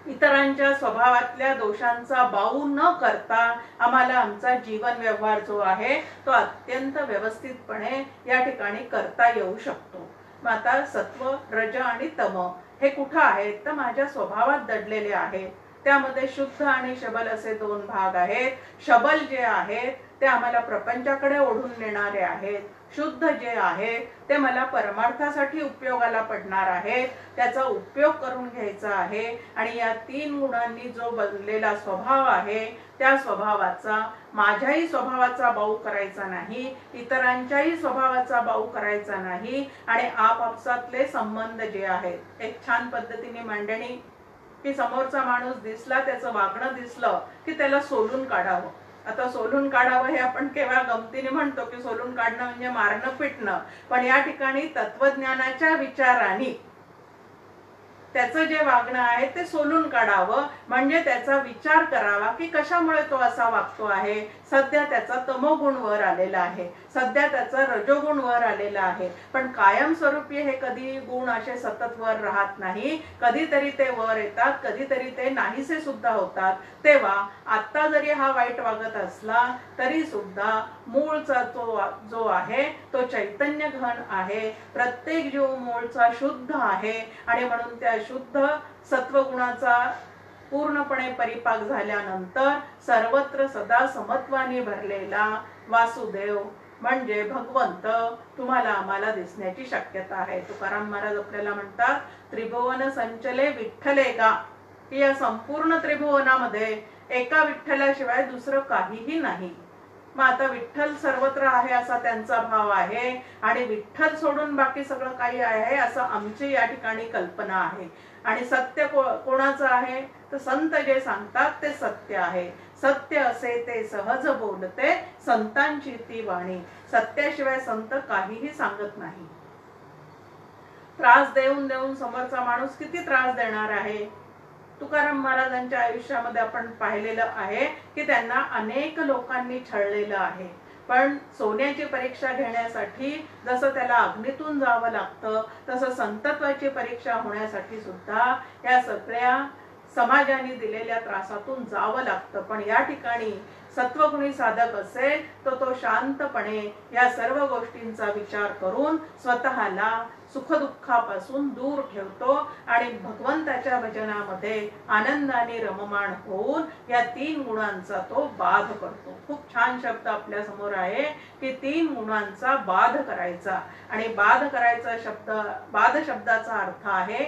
इतरांच्या स्वभावातल्या दोषांचा बाऊ न करता आम्हाला आमचा जीवन व्यवहार जो आहे तो अत्यंत व्यवस्थितपणे या ठिकाणी करता येऊ शकतो. मग आता सत्व, रज आणि तम हे कुठं आहेत तर माझ्या स्वभावात दडलेले आहेत. त्यामध्ये शुद्ध आणि शबल असे 2 भाग आहेत. शबल जे आहेत ते आम्हाला प्रपंचाकडे ओढून नेणारे आहेत. शुद्ध जे आहे ते मला परमार्थासाठी उपयोगाला पडणार आहे, त्याचा उपयोग करून घ्यायचा आहे। आणि या 3 गुणांनी जो बनलेला स्वभाव आहे त्या स्वभावाचा, माझ्याही स्वभावाचा बाऊ करायचा नाही, इतरांच्याही स्वभावाचा बाऊ करायचा नाही। आणि आपापसातले संबंध जे आहेत एक छान पद्धतीने मांडणी की समोरचा माणूस दिसला, त्याचं वागणं दिसलं की त्याला सोलून काढावं। आता सोलून काढावं हे आपण केव्हा गमतीने म्हणतो की सोलून काढणं म्हणजे मारणं पिटणं, पण या ठिकाणी तत्वज्ञानाच्या विचाराने त्याचं जे वागणं आहे ते सोलून काढावं, म्हणजे त्याचा विचार करावा की कशामुळे तो असा वागतो आहे। सध्या त्याचा तमोगुण वर आलेला आहे, सध्या त्याचा रजोगुण वर आलेला आहे, पण कायमस्वरूपी हे कधी गुण असे सतत वर राहत नाही, कधीतरी ते वर येतात, कधीतरी ते नाहीसे सुद्धा होतात। तेव्हा आता जरी हा वाईट वागत असला तरी सुद्धा मूळचा जो आहे तो चैतन्य घन आहे, प्रत्येक जीव मूळचा शुद्ध आहे। आणि म्हणून त्या शुद्ध सत्वगुणाचा पूर्णपणे परिपाक झाल्यानंतर सर्वत्र सदा समत्वाने भरलेला वासुदेव म्हणजे भगवंत तुम्हाला आम्हाला दिसण्याची शक्यता आहे। तुकाराम महाराज आपल्याला म्हणतात, त्रिभुवन संचले विठ्ठले गा, की या संपूर्ण त्रिभुवनामध्ये एका विठ्ठलाशिवाय दुसरं काहीही नाही। मग आता विठ्ठल सर्वत्र आहे असा त्यांचा भाव आहे, आणि विठ्ठल सोडून बाकी सगळं काही आहे असं आमची या ठिकाणी कल्पना आहे। आणि सत्य कोणाचं आहे तर संत जे सांगतात ते सत्य आहे। सत्य असे ते सहज बोलते, संतांची ती वाणी। सत्याशिवाय संत काहीही सांगत नाही। त्रास देऊन देऊन समोरचा माणूस किती त्रास देणार आहे। तुकाराम महाराजांच्या आयुष्यामध्ये आपण पाहिलेलं आहे की त्यांना अनेक लोकांनी छळलेलं आहे, पण सोन्याची परीक्षा घेण्यासाठी जसं त्याला अग्नीतून जावं लागतं तसं संतत्वाची परीक्षा होण्यासाठी सुद्धा या सगळ्या समाजाने दिलेल्या त्रासातून जावं लागतं। पण या ठिकाणी सत्वगुणी साधक असेल तर तो शांतपणे या सर्व गोष्टींचा विचार करून स्वतःला सुखदुःखापासून दूर ठेवतो आणि भगवंताच्या भजनामध्ये आनंदाने रममाण होऊन या 3 गुणांचा तो बाध करतो। खूप छान शब्द आपल्या समोर आहे की 3 गुणांचा बाध करायचा। आणि बाध करायचा शब्द, बाध शब्दाचा अर्थ आहे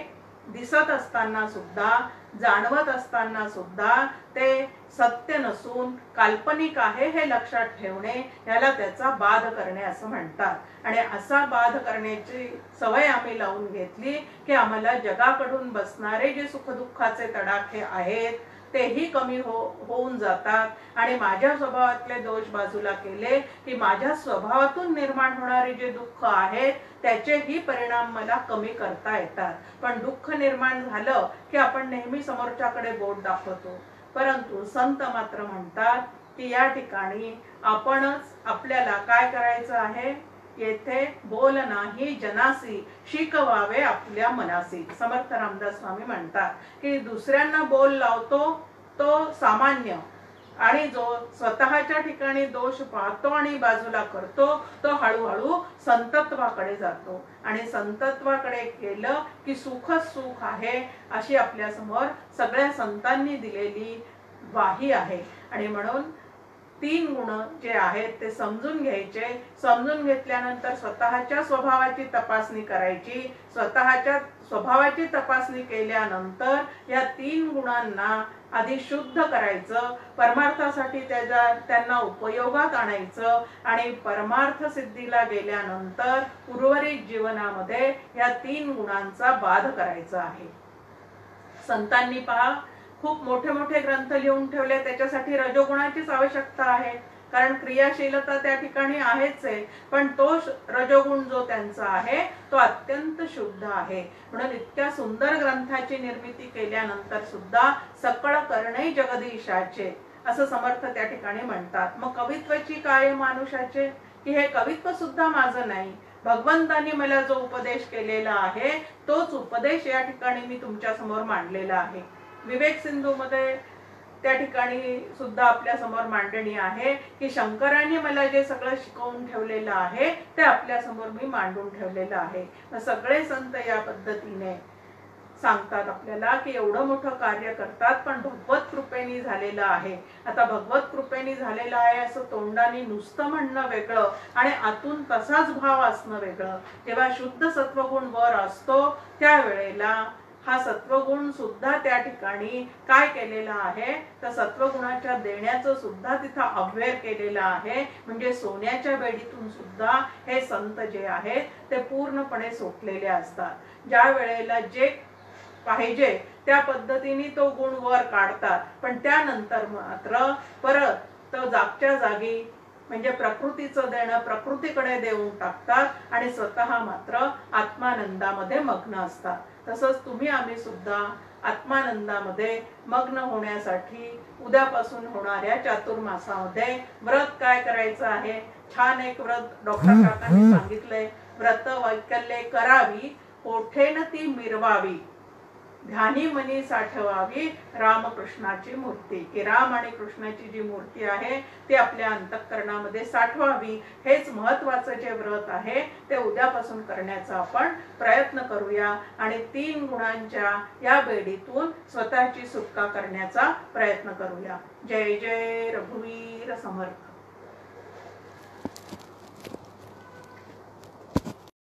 दिसत असताना सुद्धा, जाणवत असताना सुद्धा ते सत्य नसून काल्पनिक आहे हे लक्षात ठेवणे, याला त्याचा बाध करणे असं म्हणतात। आणि असा बाध करण्याची सवय आम्ही लावून घेतली की आम्हाला जगाकडून बसणारे जे सुखदुःखाचे तडाखे आहेत तेही कमी होऊन जातात। आणि माझ्या स्वभावातले दोष बाजूला केले की माझ्या स्वभावातून निर्माण होणारे जे दुःख आहेत त्याचेही परिणाम मला कमी करता येतात। पण दुःख निर्माण झालं की आपण नेहमी समोरच्याकडे बोट दाखवतो, परंतु संत मात्र म्हणतात की या ठिकाणी आपणच आपल्याला काय करायचं आहे, येथे बोल नाही जनासी शिकवावे आपल्या मनासी। समर्थ रामदास स्वामी म्हणतात की दुसऱ्यांना बोल लावतो तो सामान्य, आणि जो स्वतःच्या ठिकाणी दोष पाहतो आणि बाजूला करतो तो हळूहळू संतत्वाकडे जातो। आणि संतत्वाकडे गेलं की सुखच सुख आहे अशी आपल्या समोर सगळ्या संतांनी दिलेली ग्वाही आहे। आणि म्हणून 3 गुण जे आहेत ते समजून घ्यायचे, समजून घेतल्यानंतर स्वतःच्या स्वभावाची तपासणी करायची, स्वतःच्या स्वभावाची तपासणी केल्यानंतर या 3 गुणांना आधी शुद्ध करायचं, परमार्थासाठी त्यांना उपयोगात आणायचं, आणि परमार्थ सिद्धीला गेल्यानंतर उर्वरित जीवनामध्ये या 3 गुणांचा बाध करायचा आहे। संतांनी पहा खूप मोठे मोठे ग्रंथ लिहून ठेवले, त्याच्यासाठी रजोगुणाचीच आवश्यकता आहे, कारण क्रियाशीलता त्या ठिकाणी आहेच आहे, पण तो रजोगुण जो त्यांचा आहे तो अत्यंत शुद्ध आहे। म्हणून इतक्या सुंदर ग्रंथाची निर्मिती केल्यानंतर सुद्धा सकळ करणे जगदीशाचे असं समर्थ त्या ठिकाणी म्हणतात। मग कवित्वाची काय मानुषाचे, की हे कवित्व सुद्धा माझं नाही, भगवंतांनी मला जो उपदेश केलेला आहे तोच उपदेश या ठिकाणी मी तुमच्या समोर मांडलेला आहे। विवेक सिंधू मध्ये त्या ठिकाणी सुद्धा आपल्या समोर मांडणी आहे की शंकरांनी मला जे सगळं शिकवून ठेवलेलं आहे ते आपल्या समोर मी मांडून ठेवलेलं आहे। सगळे संत या पद्धतीने सांगतात आपल्याला की एवढं मोठं कार्य करतात पण भगवत कृपेने झालेलं आहे. आता भगवत कृपेने झालेलं आहे असं तोंडाने नुसतं म्हणणं वेगळं आणि आतून तसाच भाव असणं वेगळं. जेव्हा शुद्ध सत्वगुण वर असतो त्यावेळेला हा सत्वगुण सुद्धा त्या ठिकाणी काय केलेला आहे तर सत्वगुणाच्या देण्याचं सुद्धा तिथं अव्यय केलेलं आहे. म्हणजे सोन्याच्या बेडीतून सुद्धा हे संत जे आहेत ते पूर्णपणे सोडलेले असतात. ज्या वेळेला जे पाहिजे त्या पद्धतीने तो गुण वर काढतात पण त्यानंतर मात्र परत तो जागच्या जागी म्हणजे प्रकृतीचं देणं प्रकृतीकडे देऊन टाकतात आणि स्वतः मात्र आत्मानंदामध्ये मग्न असतात. तसंच तुम्ही आम्ही सुद्धा आत्मानंदामध्ये मग्न होण्यासाठी उद्यापासून होणाऱ्या चातुर्मासामध्ये व्रत काय करायचं आहे. छान एक व्रत डॉक्टर काकांनी सांगितलंय. व्रत वैकल्ये करावी ओठेन ती मिरवावी ध्यानी मनी साठवावी रामकृष्णाची मूर्ती. की राम आणि कृष्णाची जी मूर्ती आहे ती आपल्या अंतःकरणामध्ये साठवावी. हेच महत्वाचं जे व्रत आहे ते उद्यापासून करण्याचा आपण प्रयत्न करूया आणि 3 गुणांच्या या बेडीतून स्वतःची सुटका करण्याचा प्रयत्न करूया. जय जय रघुवीर समर्थ.